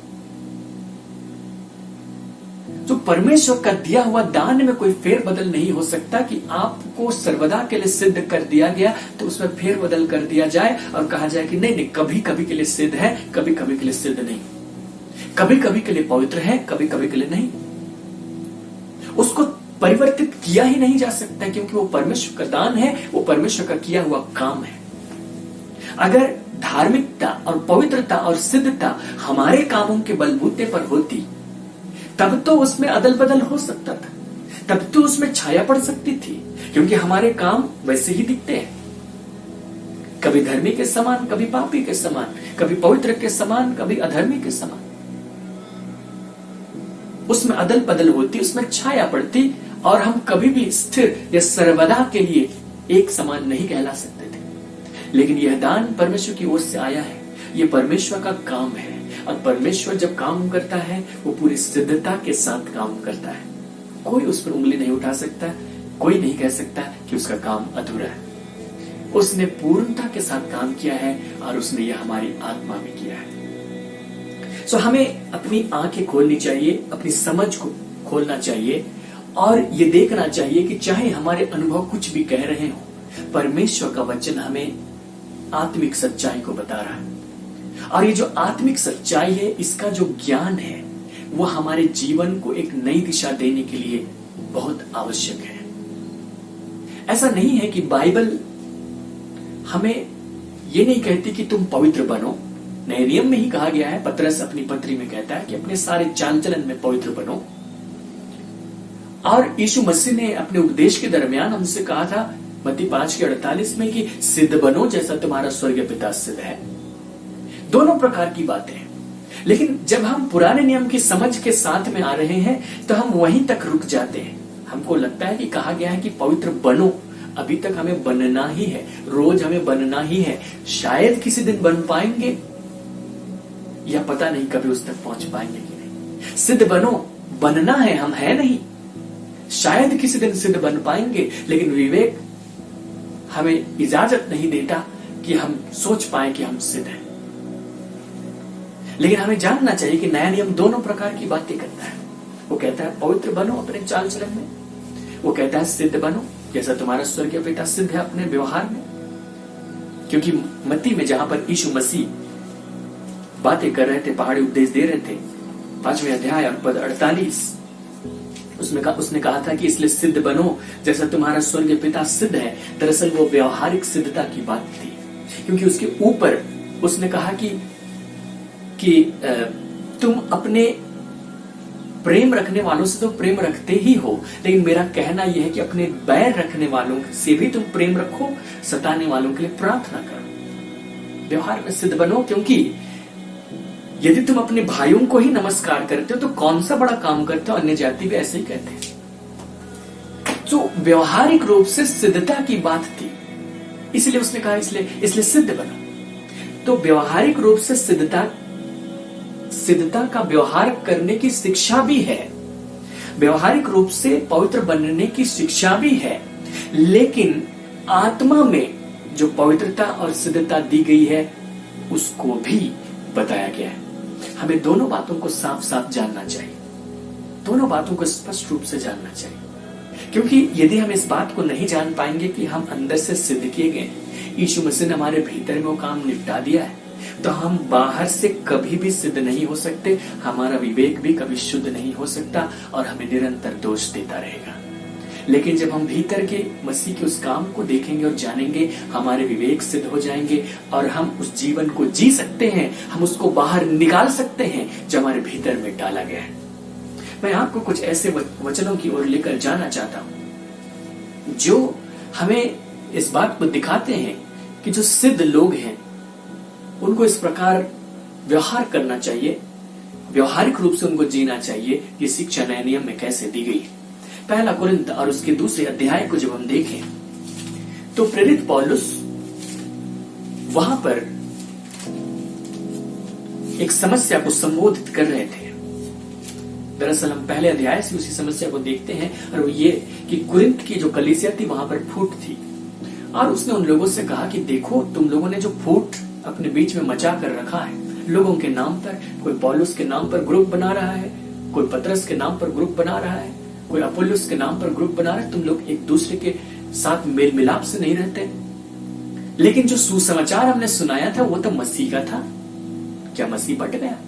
तो परमेश्वर का दिया हुआ दान में कोई फेर बदल नहीं हो सकता कि आपको सर्वदा के लिए सिद्ध कर दिया गया तो उसमें फेर बदल कर दिया जाए और कहा जाए कि नहीं नहीं, कभी कभी के लिए सिद्ध है, कभी कभी के लिए सिद्ध नहीं, कभी कभी के लिए पवित्र है, कभी कभी के लिए नहीं। उसको परिवर्तित किया ही नहीं जा सकता, क्योंकि वो परमेश्वर का दान है, वो परमेश्वर का किया हुआ काम है। अगर धार्मिकता और पवित्रता और सिद्धता हमारे कामों के बलबूते पर होती तब तो उसमें अदल बदल हो सकता था, तब तो उसमें छाया पड़ सकती थी, क्योंकि हमारे काम वैसे ही दिखते हैं, कभी धर्मी के समान, कभी पापी के समान, कभी पवित्र के समान, कभी अधर्मी के समान। उसमें अदल बदल होती, उसमें छाया पड़ती और हम कभी भी स्थिर या सर्वदा के लिए एक समान नहीं कहला सकते थे। लेकिन यह दान परमेश्वर की ओर से आया है, यह परमेश्वर का काम है और परमेश्वर जब काम करता है वो पूरी सिद्धता के साथ काम करता है। कोई उस पर उंगली नहीं उठा सकता, कोई नहीं कह सकता कि उसका काम अधूरा है। उसने पूर्णता के साथ काम किया है और उसने यह हमारी आत्मा में किया है। सो हमें अपनी आंखें खोलनी चाहिए, अपनी समझ को खोलना चाहिए और ये देखना चाहिए कि चाहे हमारे अनुभव कुछ भी कह रहे हो, परमेश्वर का वचन हमें आत्मिक सच्चाई को बता रहा है। और ये जो आत्मिक सच्चाई है, इसका जो ज्ञान है, वो हमारे जीवन को एक नई दिशा देने के लिए बहुत आवश्यक है। ऐसा नहीं है कि बाइबल हमें ये नहीं कहती कि तुम पवित्र बनो। नए नियम में ही कहा गया है, पतरस अपनी पत्री में कहता है कि अपने सारे चाल चलन में पवित्र बनो। और यीशु मसीह ने अपने उपदेश के दरमियान हमसे कहा था मत्ती 5:48 में कि सिद्ध बनो जैसा तुम्हारा स्वर्गीय पिता सिद्ध है। दोनों प्रकार की बातें हैं, लेकिन जब हम पुराने नियम की समझ के साथ में आ रहे हैं तो हम वहीं तक रुक जाते हैं। हमको लगता है कि कहा गया है कि पवित्र बनो, अभी तक हमें बनना ही है, रोज हमें बनना ही है। शायद किसी दिन बन पाएंगे या पता नहीं कभी उस तक पहुंच पाएंगे कि नहीं। सिद्ध बनो, बनना है, हम है नहीं। शायद किसी दिन सिद्ध बन पाएंगे, लेकिन विवेक हमें इजाजत नहीं देता कि हम सोच पाए कि हम सिद्ध हैं। लेकिन हमें जानना चाहिए कि नया नियम दोनों प्रकार की बातें करता है। वो कहता है पवित्र बनो अपने चाल चलन में, वो कहता है सिद्ध बनो जैसा तुम्हारा स्वर्गीय पिता सिद्ध है अपने व्यवहार में। क्योंकि मत्ती में जहां पर यीशु मसीह बातें कर रहे थे, पहाड़ी उपदेश दे रहे थे, 5वें अध्याय और पद 48, उसने कहा था कि इसलिए सिद्ध बनो जैसा तुम्हारा स्वर्गीय पिता सिद्ध है। दरअसल वो व्यवहारिक सिद्धता की बात थी, क्योंकि उसके ऊपर उसने कहा कि तुम अपने प्रेम रखने वालों से तो प्रेम रखते ही हो, लेकिन मेरा कहना यह है कि अपने बैर रखने वालों से भी तुम प्रेम रखो, सताने वालों के लिए प्रार्थना करो। व्यवहार में सिद्ध बनो, क्योंकि यदि तुम अपने भाइयों को ही नमस्कार करते हो तो कौन सा बड़ा काम करते हो, अन्य जाति भी ऐसे ही कहते हैं। तो व्यवहारिक रूप से सिद्धता की बात थी, इसलिए उसने कहा इसलिए सिद्ध बनो। तो व्यवहारिक रूप से सिद्धता का व्यवहार करने की शिक्षा भी है, व्यवहारिक रूप से पवित्र बनने की शिक्षा भी है, लेकिन आत्मा में जो पवित्रता और सिद्धता दी गई है उसको भी बताया गया है। हमें दोनों बातों को साफ साफ जानना चाहिए, दोनों बातों को स्पष्ट रूप से जानना चाहिए, क्योंकि यदि हम इस बात को नहीं जान पाएंगे कि हम अंदर से सिद्ध किए गए, यीशु मसीह ने हमारे भीतर में वो काम निपटा दिया है, तो हम बाहर से कभी भी सिद्ध नहीं हो सकते, हमारा विवेक भी कभी शुद्ध नहीं हो सकता और हमें निरंतर दोष देता रहेगा। लेकिन जब हम भीतर के मसीह के उस काम को देखेंगे और जानेंगे, हमारे विवेक सिद्ध हो जाएंगे और हम उस जीवन को जी सकते हैं, हम उसको बाहर निकाल सकते हैं जो हमारे भीतर में डाला गया है। मैं आपको कुछ ऐसे वचनों की ओर लेकर जाना चाहता हूं जो हमें इस बात को दिखाते हैं कि जो सिद्ध लोग हैं उनको इस प्रकार व्यवहार करना चाहिए, व्यवहारिक रूप से उनको जीना चाहिए। ये शिक्षा नए नियम में कैसे दी गई है। पहला कुरिन्थ और उसके दूसरे अध्याय को जब हम देखें तो प्रेरित पौलुस वहां पर एक समस्या को संबोधित कर रहे थे। दरअसल हम पहले अध्याय से उसी समस्या को देखते हैं, और वो ये कि कुरिन्थ की जो कलीसिया थी वहां पर फूट थी, और उसने उन लोगों से कहा कि देखो, तुम लोगों ने जो फूट अपने बीच में मचा कर रखा है लोगों के नाम पर, कोई पौलुस के नाम पर ग्रुप बना रहा है, कोई पतरस के नाम पर ग्रुप बना रहा है, कोई अपोलोस के नाम पर ग्रुप बना रहा है, तुम लोग एक दूसरे के साथ मेल मिलाप से नहीं रहते। लेकिन जो सुसमाचार हमने सुनाया था वो तो मसीह का था। क्या मसीह बट गया?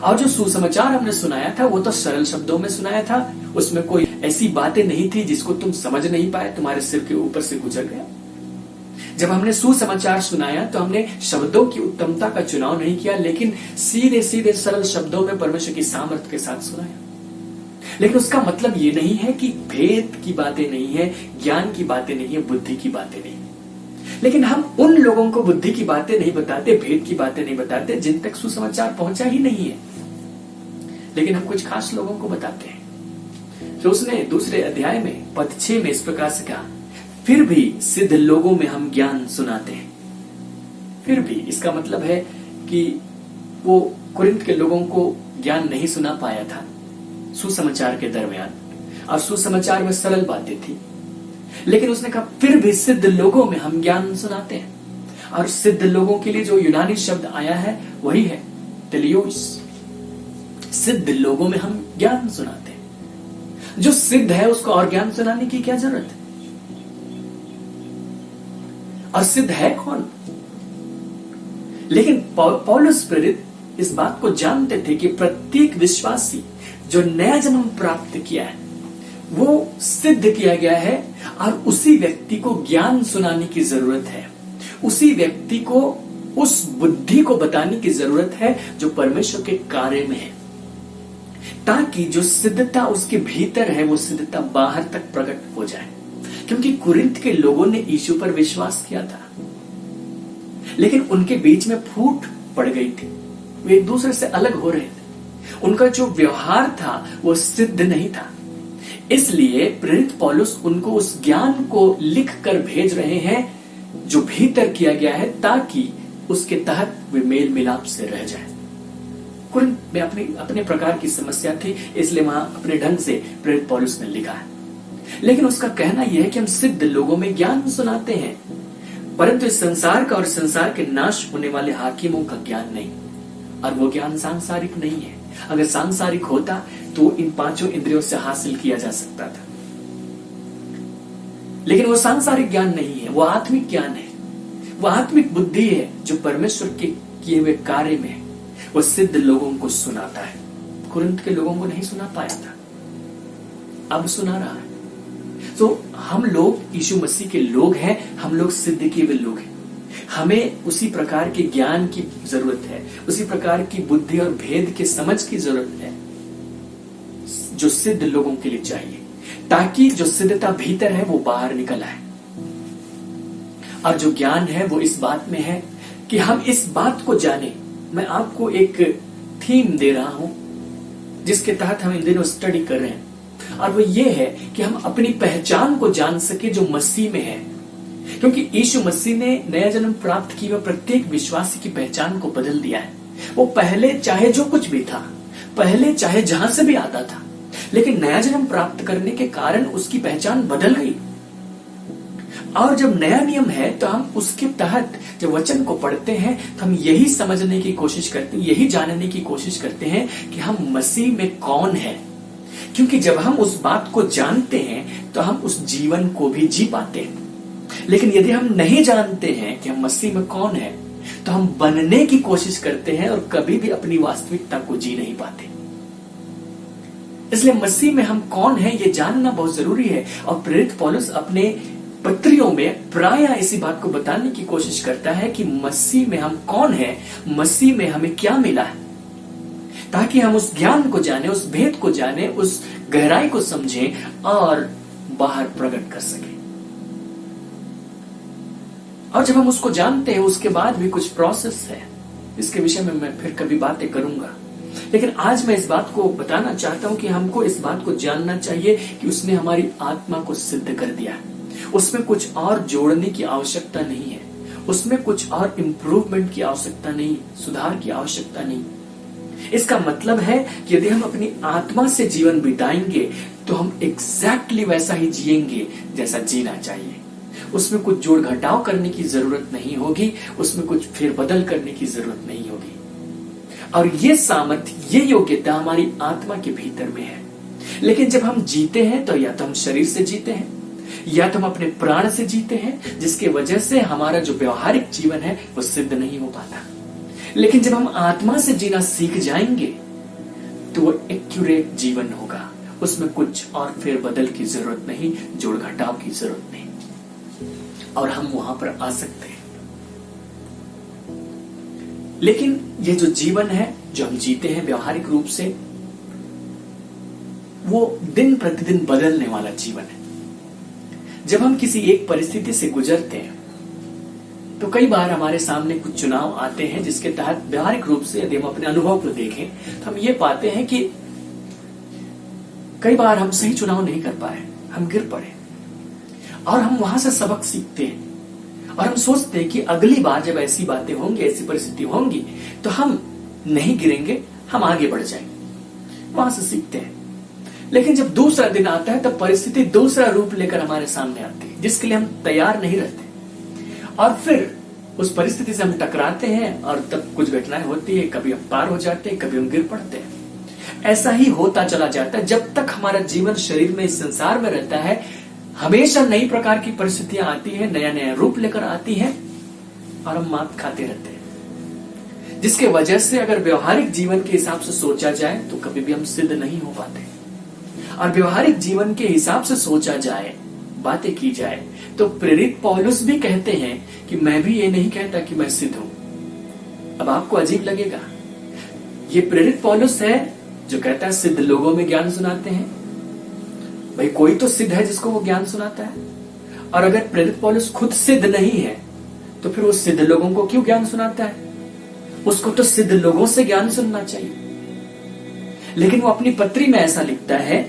और जो सुसमाचार हमने सुनाया था वो तो सरल शब्दों में सुनाया था, उसमें कोई ऐसी बातें नहीं थी जिसको तुम समझ नहीं पाए, तुम्हारे सिर के ऊपर से गुजर गया। जब हमने सुसमाचार सुनाया तो हमने शब्दों की उत्तमता का चुनाव नहीं किया, लेकिन सीधे सीधे सरल शब्दों में परमेश्वर की सामर्थ्य के साथ सुनाया। लेकिन उसका मतलब ये नहीं है कि भेद की बातें नहीं है, ज्ञान की बातें नहीं है, बुद्धि की बातें नहीं है। लेकिन हम उन लोगों को बुद्धि की बातें नहीं बताते, भेद की बातें नहीं बताते जिन तक सुसमाचार पहुंचा ही नहीं है, लेकिन हम कुछ खास लोगों को बताते हैं। तो उसने दूसरे अध्याय में पद 6 में इस प्रकार से कहा, फिर भी सिद्ध लोगों में हम ज्ञान सुनाते हैं। फिर भी इसका मतलब है कि वो कुरिन्थ के लोगों को ज्ञान नहीं सुना पाया था सुसमाचार के दरमियान, और सुसमाचार में सरल बातें थी, लेकिन उसने कहा फिर भी सिद्ध लोगों में हम ज्ञान सुनाते हैं। और सिद्ध लोगों के लिए जो यूनानी शब्द आया है वही है टेलियोस। सिद्ध लोगों में हम ज्ञान सुनाते हैं। जो सिद्ध है उसको और ज्ञान सुनाने की क्या जरूरत है? और सिद्ध है कौन? लेकिन पौलुस प्रेरित इस बात को जानते थे कि प्रत्येक विश्वासी जो नया जन्म प्राप्त किया है वो सिद्ध किया गया है, और उसी व्यक्ति को ज्ञान सुनाने की जरूरत है, उसी व्यक्ति को उस बुद्धि को बताने की जरूरत है जो परमेश्वर के कार्य में है, ताकि जो सिद्धता उसके भीतर है वो सिद्धता बाहर तक प्रकट हो जाए। क्योंकि कुरिन्थ के लोगों ने यीशु पर विश्वास किया था, लेकिन उनके बीच में फूट पड़ गई थी, वे एक दूसरे से अलग हो रहे थे, उनका जो व्यवहार था वो सिद्ध नहीं था। इसलिए प्रेरित पौलुस उनको उस ज्ञान को लिख कर भेज रहे हैं जो भीतर किया गया है, ताकि उसके तहत वे मेल मिलाप से रह जाए। कुरिन्थ में अपने प्रकार की समस्या थी, इसलिए वहां अपने ढंग से प्रेरित पौलुस ने लिखा है। लेकिन उसका कहना यह है कि हम सिद्ध लोगों में ज्ञान सुनाते हैं, परंतु इस संसार का और संसार के नाश होने वाले हाकिमों का ज्ञान नहीं, और वो ज्ञान सांसारिक नहीं है। अगर सांसारिक होता तो इन 5 इंद्रियों से हासिल किया जा सकता था, लेकिन वो सांसारिक ज्ञान नहीं है, वो आत्मिक ज्ञान है, वो आत्मिक बुद्धि है जो परमेश्वर के किए हुए कार्य में है। वो सिद्ध लोगों को सुनाता है। कुरिन्थ के लोगों को नहीं सुना पाया था, अब सुना रहा है। तो हम लोग यीशु मसीह के लोग हैं, हम लोग सिद्ध किए हुए लोग हैं। हमें उसी प्रकार के ज्ञान की जरूरत है, उसी प्रकार की बुद्धि और भेद के समझ की जरूरत है। जो सिद्ध लोगों के लिए चाहिए, ताकि जो सिद्धता भीतर है वो बाहर निकल आए। और जो ज्ञान है वो इस बात में है कि हम इस बात को जाने। मैं आपको एक थीम दे रहा हूं जिसके तहत हम इन दिनों स्टडी कर रहे हैं, और वो ये है कि हम अपनी पहचान को जान सके जो मसीह में है। क्योंकि यीशु मसीह ने नया जन्म प्राप्त किए हुए प्रत्येक विश्वासी की पहचान को बदल दिया है। वो पहले चाहे जो कुछ भी था, पहले चाहे जहां से भी आता था, लेकिन नया जन्म प्राप्त करने के कारण उसकी पहचान बदल गई। और जब नया नियम है तो हम उसके तहत जब वचन को पढ़ते हैं तो हम यही समझने की कोशिश करते हैं, यही जानने की कोशिश करते हैं कि हम मसीह में कौन है। क्योंकि जब हम उस बात को जानते हैं तो हम उस जीवन को भी जी पाते हैं। लेकिन यदि हम नहीं जानते हैं कि हम मसीह में कौन है तो हम बनने की कोशिश करते हैं और कभी भी अपनी वास्तविकता को जी नहीं पाते। इसलिए मसीह में हम कौन है ये जानना बहुत जरूरी है। और प्रेरित पौलुस अपने पत्रियों में प्रायः इसी बात को बताने की कोशिश करता है कि मसीह में हम कौन है, मसीह में हमें क्या मिला है, ताकि हम उस ज्ञान को जाने, उस भेद को जाने, उस गहराई को समझें और बाहर प्रकट कर सके। और जब हम उसको जानते हैं उसके बाद भी कुछ प्रोसेस है, इसके विषय में मैं फिर कभी बातें करूंगा। लेकिन आज मैं इस बात को बताना चाहता हूं कि हमको इस बात को जानना चाहिए कि उसने हमारी आत्मा को सिद्ध कर दिया। उसमें कुछ और जोड़ने की आवश्यकता नहीं है, उसमें कुछ और इंप्रूवमेंट की आवश्यकता नहीं, सुधार की आवश्यकता नहीं। इसका मतलब है कि यदि हम अपनी आत्मा से जीवन बिताएंगे तो हम एग्जैक्टली वैसा ही जिएंगे जैसा जीना चाहिए। उसमें कुछ जोड़ घटाव करने की जरूरत नहीं होगी, उसमें कुछ फेरबदल करने की जरूरत नहीं होगी। और ये सामर्थ्य, ये योग्यता हमारी आत्मा के भीतर में है। लेकिन जब हम जीते हैं तो या तो हम शरीर से जीते हैं या तो हम अपने प्राण से जीते हैं, जिसके वजह से हमारा जो व्यवहारिक जीवन है वो सिद्ध नहीं हो पाता। लेकिन जब हम आत्मा से जीना सीख जाएंगे तो वो एक्यूरेट जीवन होगा, उसमें कुछ और फेरबदल की जरूरत नहीं, जोड़ घटाव की जरूरत नहीं, और हम वहां पर आ सकते हैं। लेकिन ये जो जीवन है जो हम जीते हैं व्यवहारिक रूप से, वो दिन प्रतिदिन बदलने वाला जीवन है। जब हम किसी एक परिस्थिति से गुजरते हैं तो कई बार हमारे सामने कुछ चुनाव आते हैं जिसके तहत व्यवहारिक रूप से यदि हम अपने अनुभव को देखें तो हम ये पाते हैं कि कई बार हम सही चुनाव नहीं कर पाए, हम गिर पड़े, और हम वहां से सबक सीखते हैं और हम सोचते हैं कि अगली बार जब ऐसी बातें होंगी, ऐसी परिस्थिति होंगी तो हम नहीं गिरेंगे, हम आगे बढ़ जाएंगे। वहां से सीखते हैं। लेकिन जब दूसरा दिन आता है तब परिस्थिति दूसरा रूप लेकर हमारे सामने आती है जिसके लिए हम तैयार नहीं रहते, और फिर उस परिस्थिति से हम टकराते हैं और तब कुछ घटनाएं होती है, कभी हम पार हो जाते हैं, कभी हम गिर पड़ते हैं। ऐसा ही होता चला जाता है जब तक हमारा जीवन शरीर में, इस संसार में रहता है। हमेशा नई प्रकार की परिस्थितियां आती हैं, नया नया रूप लेकर आती हैं, और हम मात खाते रहते हैं, जिसके वजह से अगर व्यवहारिक जीवन के हिसाब से सोचा जाए तो कभी भी हम सिद्ध नहीं हो पाते। और व्यवहारिक जीवन के हिसाब से सोचा जाए, बातें की जाए, तो प्रेरित पौलुस भी कहते हैं कि मैं भी ये नहीं कहता कि मैं सिद्ध हूं। अब आपको अजीब लगेगा, ये प्रेरित पौलुस है जो कहता है सिद्ध लोगों में ज्ञान सुनाते हैं। भाई कोई तो सिद्ध है जिसको वो ज्ञान सुनाता है, और अगर प्रेरित पौलुस खुद सिद्ध नहीं है तो फिर वो सिद्ध लोगों को क्यों ज्ञान सुनाता है? उसको तो सिद्ध लोगों से ज्ञान सुनना चाहिए। लेकिन वो अपनी पत्री में ऐसा लिखता है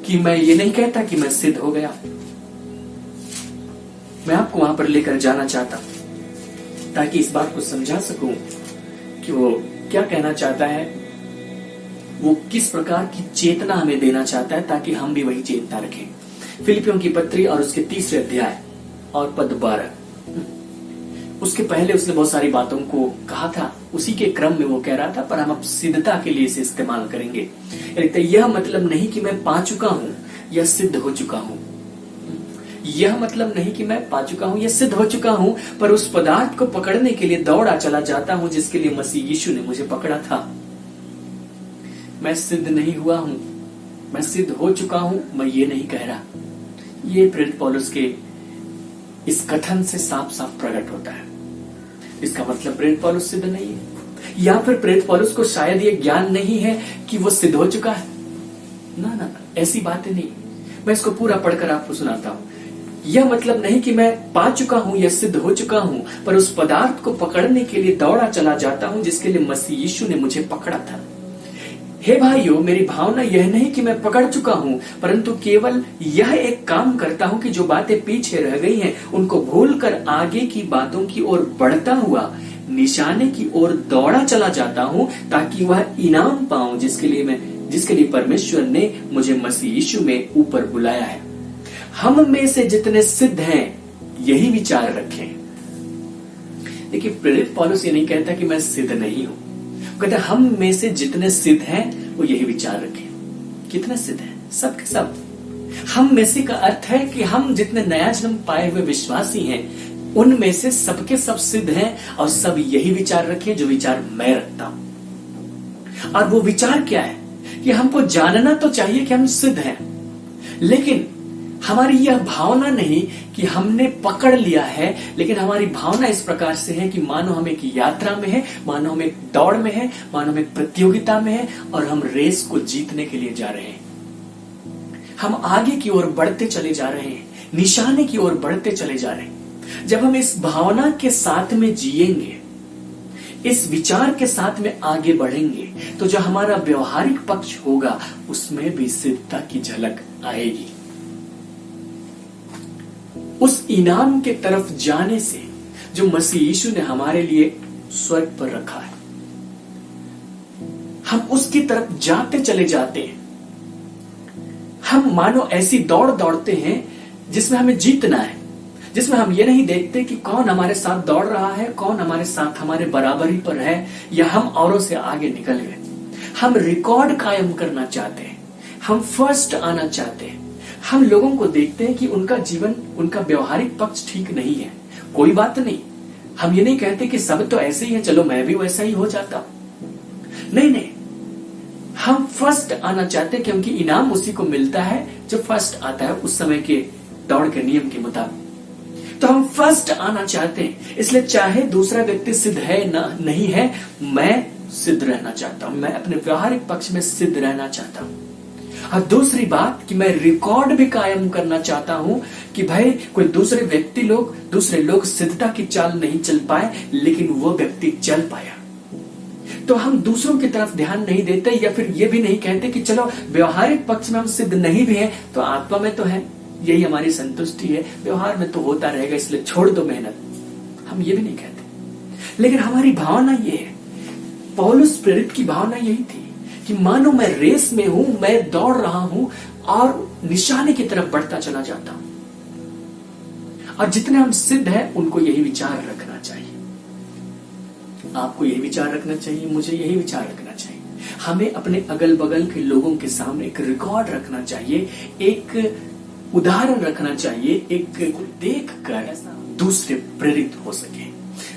कि मैं ये नहीं कहता कि मैं सिद्ध हो गया। मैं आपको वहां पर लेकर जाना चाहता हूं ताकि इस बात को समझा सकूं कि वो क्या कहना चाहता है, वो किस प्रकार की चेतना हमें देना चाहता है, ताकि हम भी वही चेतना रखें। फिलिपियों की पत्री और उसके 3 अध्याय और पद 12, उसके पहले उसने बहुत सारी बातों को कहा था, उसी के क्रम में वो कह रहा था, पर हम अब सिद्धता के लिए इसे इस्तेमाल करेंगे। यह मतलब नहीं कि मैं पा चुका हूं या सिद्ध हो चुका हूं, यह मतलब नहीं कि मैं पा चुका हूं या सिद्ध हो चुका हूं, पर उस पदार्थ को पकड़ने के लिए दौड़ा चला जाता हूं जिसके लिए मसीह यीशु ने मुझे पकड़ा था। मैं सिद्ध नहीं हुआ हूं, मैं सिद्ध हो चुका हूं, मैं ये नहीं कह रहा। ये प्रेरित पौलुस के इस कथन से साफ साफ प्रकट होता है। इसका मतलब प्रेरित पौलुस सिद्ध नहीं है, या फिर प्रेरित पौलुस को शायद ये ज्ञान नहीं है कि वो सिद्ध हो चुका है। ना ना ना, ऐसी बातें नहीं। मैं इसको पूरा पढ़कर आपको सुनाता हूं। यह मतलब नहीं कि मैं पा चुका हूं या सिद्ध हो चुका हूं, पर उस पदार्थ को पकड़ने के लिए दौड़ा चला जाता हूं जिसके लिए मसीह यीशु ने मुझे पकड़ा था। हे भाइयों, मेरी भावना यह नहीं कि मैं पकड़ चुका हूं, परंतु केवल यह एक काम करता हूं कि जो बातें पीछे रह गई हैं उनको भूलकर आगे की बातों की ओर बढ़ता हुआ निशाने की ओर दौड़ा चला जाता हूं, ताकि वह इनाम पाऊं जिसके लिए परमेश्वर ने मुझे मसीह यीशु में ऊपर बुलाया है। हम में से जितने सिद्ध हैं यही विचार रखें। देखिए, प्रेरित पौलुस ये नहीं कहता कि मैं सिद्ध नहीं हूं, कहते हम में से जितने सिद्ध हैं वो यही विचार रखें। कितने सिद्ध हैं? सब के सब। हम में से का अर्थ है कि हम जितने नया जन्म पाए हुए विश्वासी हैं उनमें से सबके सब सिद्ध हैं और सब यही विचार रखें जो विचार मैं रखता हूं। और वो विचार क्या है कि हमको जानना तो चाहिए कि हम सिद्ध हैं, लेकिन हमारी यह भावना नहीं कि हमने पकड़ लिया है, लेकिन हमारी भावना इस प्रकार से है कि मानो हम एक यात्रा में है, मानो हम एक दौड़ में है, मानो हम एक प्रतियोगिता में है और हम रेस को जीतने के लिए जा रहे हैं। हम आगे की ओर बढ़ते चले जा रहे हैं, निशाने की ओर बढ़ते चले जा रहे हैं। जब हम इस भावना के साथ में जिएंगे, इस विचार के साथ में आगे बढ़ेंगे, तो जो हमारा व्यवहारिक पक्ष होगा उसमें भी सिद्धता की झलक आएगी। उस इनाम के तरफ जाने से जो मसीह यीशु ने हमारे लिए स्वर्ग पर रखा है, हम उसकी तरफ जाते चले जाते हैं। हम मानो ऐसी दौड़ दौड़ते हैं जिसमें हमें जीतना है, जिसमें हम ये नहीं देखते कि कौन हमारे साथ दौड़ रहा है, कौन हमारे साथ हमारे बराबरी पर है या हम औरों से आगे निकल गए। हम रिकॉर्ड कायम करना चाहते हैं, हम फर्स्ट आना चाहते हैं। हम लोगों को देखते हैं कि उनका जीवन, उनका व्यवहारिक पक्ष ठीक नहीं है, कोई बात नहीं। हम ये नहीं कहते कि सब तो ऐसे ही है, चलो मैं भी वैसा ही हो जाता। नहीं नहीं, हम फर्स्ट आना चाहते हैं क्योंकि इनाम उसी को मिलता है जो फर्स्ट आता है उस समय के दौड़ के नियम के मुताबिक। तो हम फर्स्ट आना चाहते हैं, इसलिए चाहे दूसरा व्यक्ति सिद्ध है ना नहीं है, मैं सिद्ध रहना चाहता हूं, मैं अपने व्यवहारिक पक्ष में सिद्ध रहना चाहता हूं। और दूसरी बात कि मैं रिकॉर्ड भी कायम करना चाहता हूं कि भाई कोई दूसरे लोग सिद्धता की चाल नहीं चल पाए, लेकिन वो व्यक्ति चल पाया। तो हम दूसरों की तरफ ध्यान नहीं देते या फिर ये भी नहीं कहते कि चलो व्यवहारिक पक्ष में हम सिद्ध नहीं भी हैं तो आत्मा में तो है, यही हमारी संतुष्टि है, व्यवहार में तो होता रहेगा इसलिए छोड़ दो मेहनत। हम ये भी नहीं कहते, लेकिन हमारी भावना ये है, पौलुस प्रेरित की भावना यही थी कि मानो मैं रेस में हूं, मैं दौड़ रहा हूं और निशाने की तरफ बढ़ता चला जाता हूं। और जितने हम सिद्ध हैं उनको यही विचार रखना चाहिए, आपको यही विचार रखना चाहिए, मुझे यही विचार रखना चाहिए। हमें अपने अगल बगल के लोगों के सामने एक रिकॉर्ड रखना चाहिए, एक उदाहरण रखना चाहिए, एक देख कर दूसरे प्रेरित हो सके।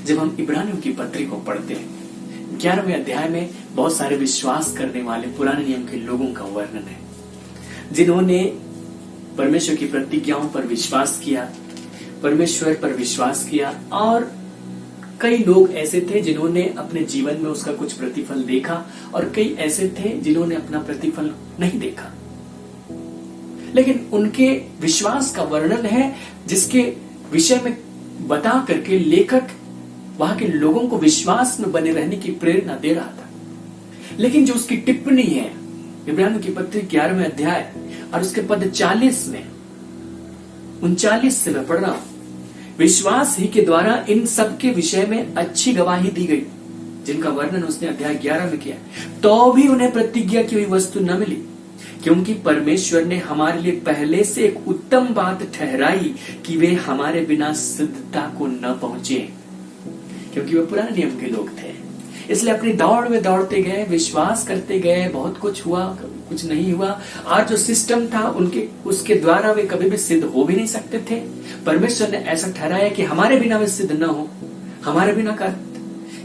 जब हम इब्रानियों की पत्री को पढ़ते हैं, 11वें अध्याय में बहुत सारे विश्वास करने वाले पुराने नियम के लोगों का वर्णन है, जिन्होंने परमेश्वर की प्रतिज्ञाओं पर विश्वास किया, परमेश्वर पर विश्वास किया। और कई लोग ऐसे थे जिन्होंने अपने जीवन में उसका कुछ प्रतिफल देखा और कई ऐसे थे जिन्होंने अपना प्रतिफल नहीं देखा। लेकिन उनके विश्वास का वर्णन है जिसके विषय में बता करके लेखक वहां के लोगों को विश्वास में बने रहने की प्रेरणा दे रहा था। लेकिन जो उसकी टिप्पणी है इब्रानियों की पत्री 11वें अध्याय और उसके पद 40 में 39 से मैं पढ़ रहा हूं, विश्वास ही के द्वारा इन सब के विषय में अच्छी गवाही दी गई, जिनका वर्णन उसने अध्याय 11 में किया, तो भी उन्हें प्रतिज्ञा की हुई वस्तु न मिली, क्योंकि परमेश्वर ने हमारे लिए पहले से एक उत्तम बात ठहराई कि वे हमारे बिना सिद्धता को न पहुंचे, क्योंकि वे पुराने नियम के लोग थे। इसलिए अपनी दौड़ में दौड़ते गए, विश्वास करते गए, बहुत कुछ हुआ, कुछ नहीं हुआ, और जो सिस्टम था उसके द्वारा वे कभी भी सिद्ध हो भी नहीं सकते थे। परमेश्वर ने ऐसा ठहराया कि हमारे बिना वे सिद्ध न हो। हमारे बिना का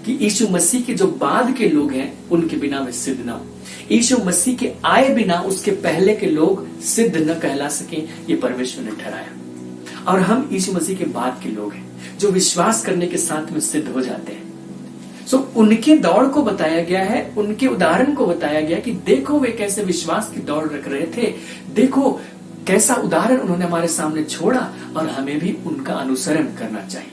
कि यीशु मसीह के जो बाद के लोग हैं उनके बिना वे सिद्ध न हो। यीशु मसीह के आए बिना उसके पहले के लोग सिद्ध न कहला सके, ये परमेश्वर ने ठहराया। और हम यीशु मसीह के बाद के लोग हैं जो विश्वास करने के साथ में सिद्ध हो जाते हैं। उनके दौड़ को बताया गया है, उनके उदाहरण को बताया गया कि देखो वे कैसे विश्वास की दौड़ रख रहे थे, देखो कैसा उदाहरण उन्होंने हमारे सामने छोड़ा और हमें भी उनका अनुसरण करना चाहिए।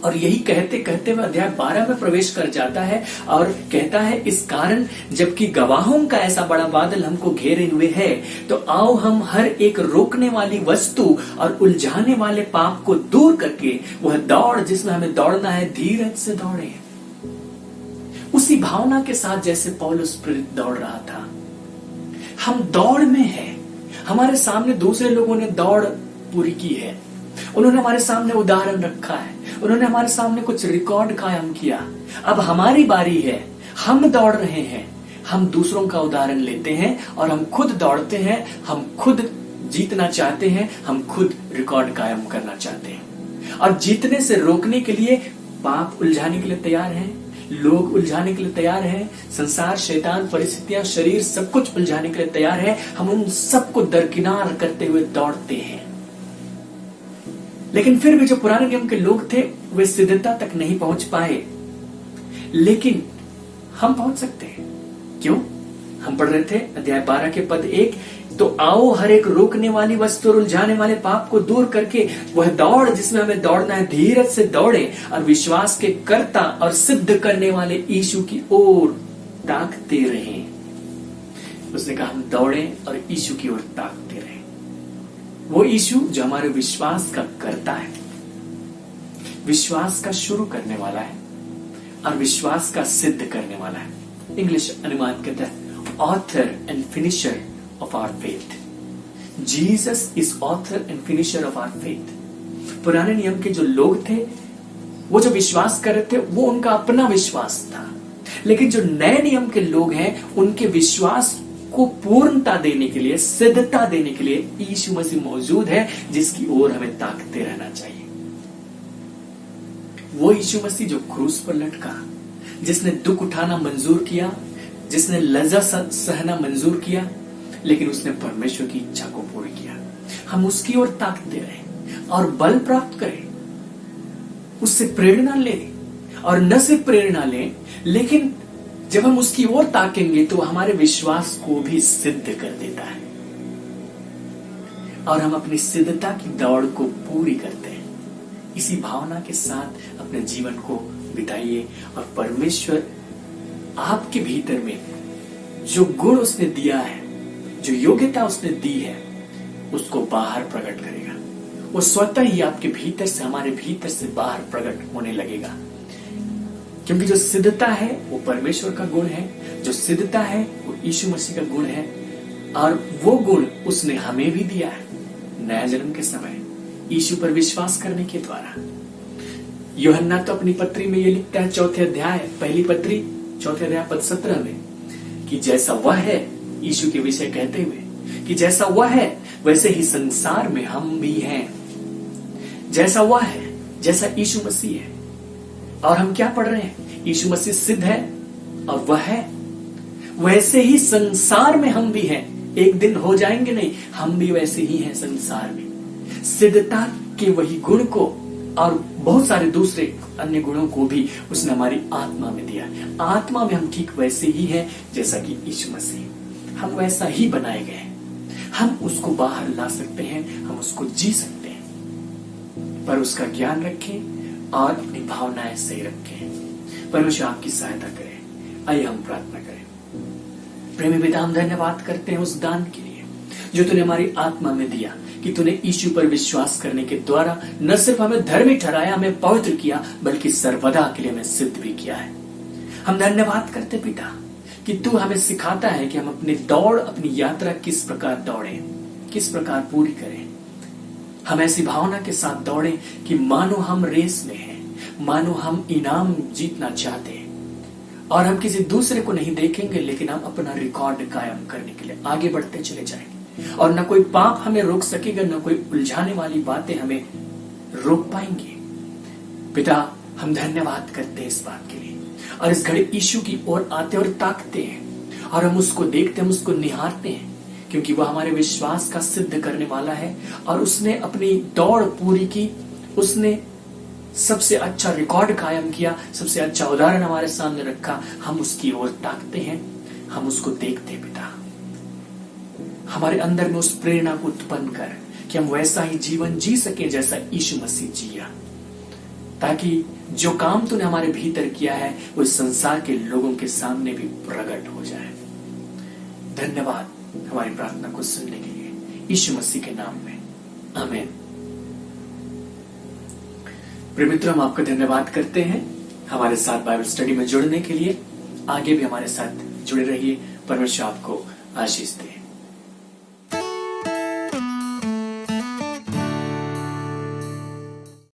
और यही कहते कहते वह अध्याय 12 में प्रवेश कर जाता है और कहता है, इस कारण जबकि गवाहों का ऐसा बड़ा बादल हमको घेरे हुए है, तो आओ हम हर एक रोकने वाली वस्तु और उलझाने वाले पाप को दूर करके वह दौड़ जिसमें हमें दौड़ना है, धीरज से दौड़े। उसी भावना के साथ जैसे पौलुस प्रेरित दौड़ रहा था, हम दौड़ में हैं। हमारे सामने दूसरे लोगों ने दौड़ पूरी की है, उन्होंने हमारे सामने उदाहरण रखा है, उन्होंने हमारे सामने कुछ रिकॉर्ड कायम किया। अब हमारी बारी है, हम दौड़ रहे हैं, हम दूसरों का उदाहरण लेते हैं और हम खुद दौड़ते हैं, हम खुद जीतना चाहते हैं, हम खुद रिकॉर्ड कायम करना चाहते हैं। और जीतने से रोकने के लिए पाप उलझाने के लिए तैयार हैं, लोग उलझाने के लिए तैयार हैं, संसार, शैतान, परिस्थितियां, शरीर, सब कुछ उलझाने के लिए तैयार है। हम उन सबको दरकिनार करते हुए दौड़ते हैं। लेकिन फिर भी जो पुराने नियम के लोग थे वे सिद्धता तक नहीं पहुंच पाए, लेकिन हम पहुंच सकते हैं। क्यों? हम पढ़ रहे थे अध्याय 12 के पद 1, तो आओ हर एक रोकने वाली वस्तु और उलझाने वाले पाप को दूर करके वह दौड़ जिसमें हमें दौड़ना है, धीरज से दौड़े और विश्वास के कर्ता और सिद्ध करने वाले यीशु की ओर ताकते रहें। उसने कहा हम दौड़े और यीशु की ओर ताकते रहें। वो यीशु जो हमारे विश्वास का कर्ता है, विश्वास का शुरू करने वाला है और विश्वास का सिद्ध करने वाला है। इंग्लिश अनुवाद कहता है author and finisher of our faith. Jesus is author and finisher of our faith. पुराने नियम के जो लोग थे, वो जो विश्वास कर रहे थे, वो उनका अपना विश्वास था। लेकिन जो नए नियम के लोग हैं, उनके विश्वास को पूर्णता देने के लिए, सिद्धता देने के लिए यीशु मसीह मौजूद है, जिसकी ओर हमें ताकते रहना चाहिए। वो यीशु मसीह जो क्रूस पर लटका, जिसने दुख उठाना मंजूर किया, जिसने लज्जा सहना मंजूर किया, लेकिन उसने परमेश्वर की इच्छा को पूरी किया। हम उसकी ओर ताकते रहें और बल प्राप्त करें, उससे प्रेरणा लें, और न सिर्फ प्रेरणा लें, लेकिन जब हम उसकी ओर ताकेंगे तो हमारे विश्वास को भी सिद्ध कर देता है और हम अपनी सिद्धता की दौड़ को पूरी करते हैं। इसी भावना के साथ अपने जीवन को बिताइए और परमेश्वर आपके भीतर में जो गुण उसने दिया है, जो योग्यता उसने दी है, उसको बाहर प्रकट करेगा। वो स्वतः ही आपके भीतर से, हमारे भीतर से बाहर प्रकट होने लगेगा। क्योंकि जो सिद्धता है वो परमेश्वर का गुण है, जो सिद्धता है वो यीशु मसीह का गुण है, और वो गुण उसने हमें भी दिया है नया जन्म के समय यीशु पर विश्वास करने के द्वारा। यूहन्ना तो अपनी पत्री में ये लिखता है, चौथे अध्याय, पहली पत्री, चौथे अध्याय पद 17 में, कि जैसा वह है, यीशु के विषय कहते हुए कि जैसा वह है वैसे ही संसार में हम भी हैं। जैसा वह है, जैसा यीशु मसीह है। और हम क्या पढ़ रहे हैं? यीशु मसीह सिद्ध है और वह है, वैसे ही संसार में हम भी हैं। एक दिन हो जाएंगे नहीं, हम भी वैसे ही हैं संसार में। सिद्धता के वही गुण को और बहुत सारे दूसरे अन्य गुणों को भी उसने हमारी आत्मा में दिया। आत्मा में हम ठीक वैसे ही हैं जैसा कि यीशु मसीह। हम वैसा ही बनाए गए हैं। हम उसको बाहर ला सकते हैं, हम उसको जी सकते हैं, पर उसका ज्ञान रखें और अपनी भावनाएं सही रखें। परमेश्वर आपकी सहायता करे। आइए हम प्रार्थना करें। प्रेमी पिता, हम धन्यवाद करते हैं उस दान के लिए जो तूने हमारी आत्मा में दिया, कि तूने यीशु पर विश्वास करने के द्वारा न सिर्फ हमें धर्मी ठहराया, हमें पवित्र किया, बल्कि सर्वदा के लिए हमें सिद्ध भी किया है। हम धन्यवाद करते पिता कि तू हमें सिखाता है कि हम अपनी दौड़, अपनी यात्रा किस प्रकार दौड़ें, किस प्रकार पूरी करें। हम ऐसी भावना के साथ दौड़ें कि मानो हम रेस में हैं, मानो हम इनाम जीतना चाहते हैं, और हम किसी दूसरे को नहीं देखेंगे, लेकिन हम अपना रिकॉर्ड कायम करने के लिए आगे बढ़ते चले जाएंगे। और न कोई पाप हमें रोक सकेगा, न कोई उलझाने वाली बातें हमें रोक पाएंगी। पिता, हम धन्यवाद करते हैं इस बात के लिए, और इस घड़ी यीशु की ओर आते और ताकते हैं, और हम उसको देखते हैं, हम उसको निहारते हैं, क्योंकि वह हमारे विश्वास का सिद्ध करने वाला है। और उसने अपनी दौड़ पूरी की, उसने सबसे अच्छा रिकॉर्ड कायम किया, सबसे अच्छा उदाहरण हमारे सामने रखा, हम उसकी ओर ताकते हैं, हम उसको देखते हैं। पिता, हमारे अंदर में उस प्रेरणा को उत्पन्न कर कि हम वैसा ही जीवन जी सके जैसा यीशु मसीह जिया, ताकि जो काम तूने हमारे भीतर किया है वो इस संसार के लोगों के सामने भी प्रकट हो जाए। धन्यवाद हमारी प्रार्थना को सुनने के लिए, यीशु मसीह के नाम में, आमीन। प्रिय मित्रों, हम आपका धन्यवाद करते हैं हमारे साथ बाइबल स्टडी में जुड़ने के लिए। आगे भी हमारे साथ जुड़े रहिए। परमेश्वर आपको आशीष दे।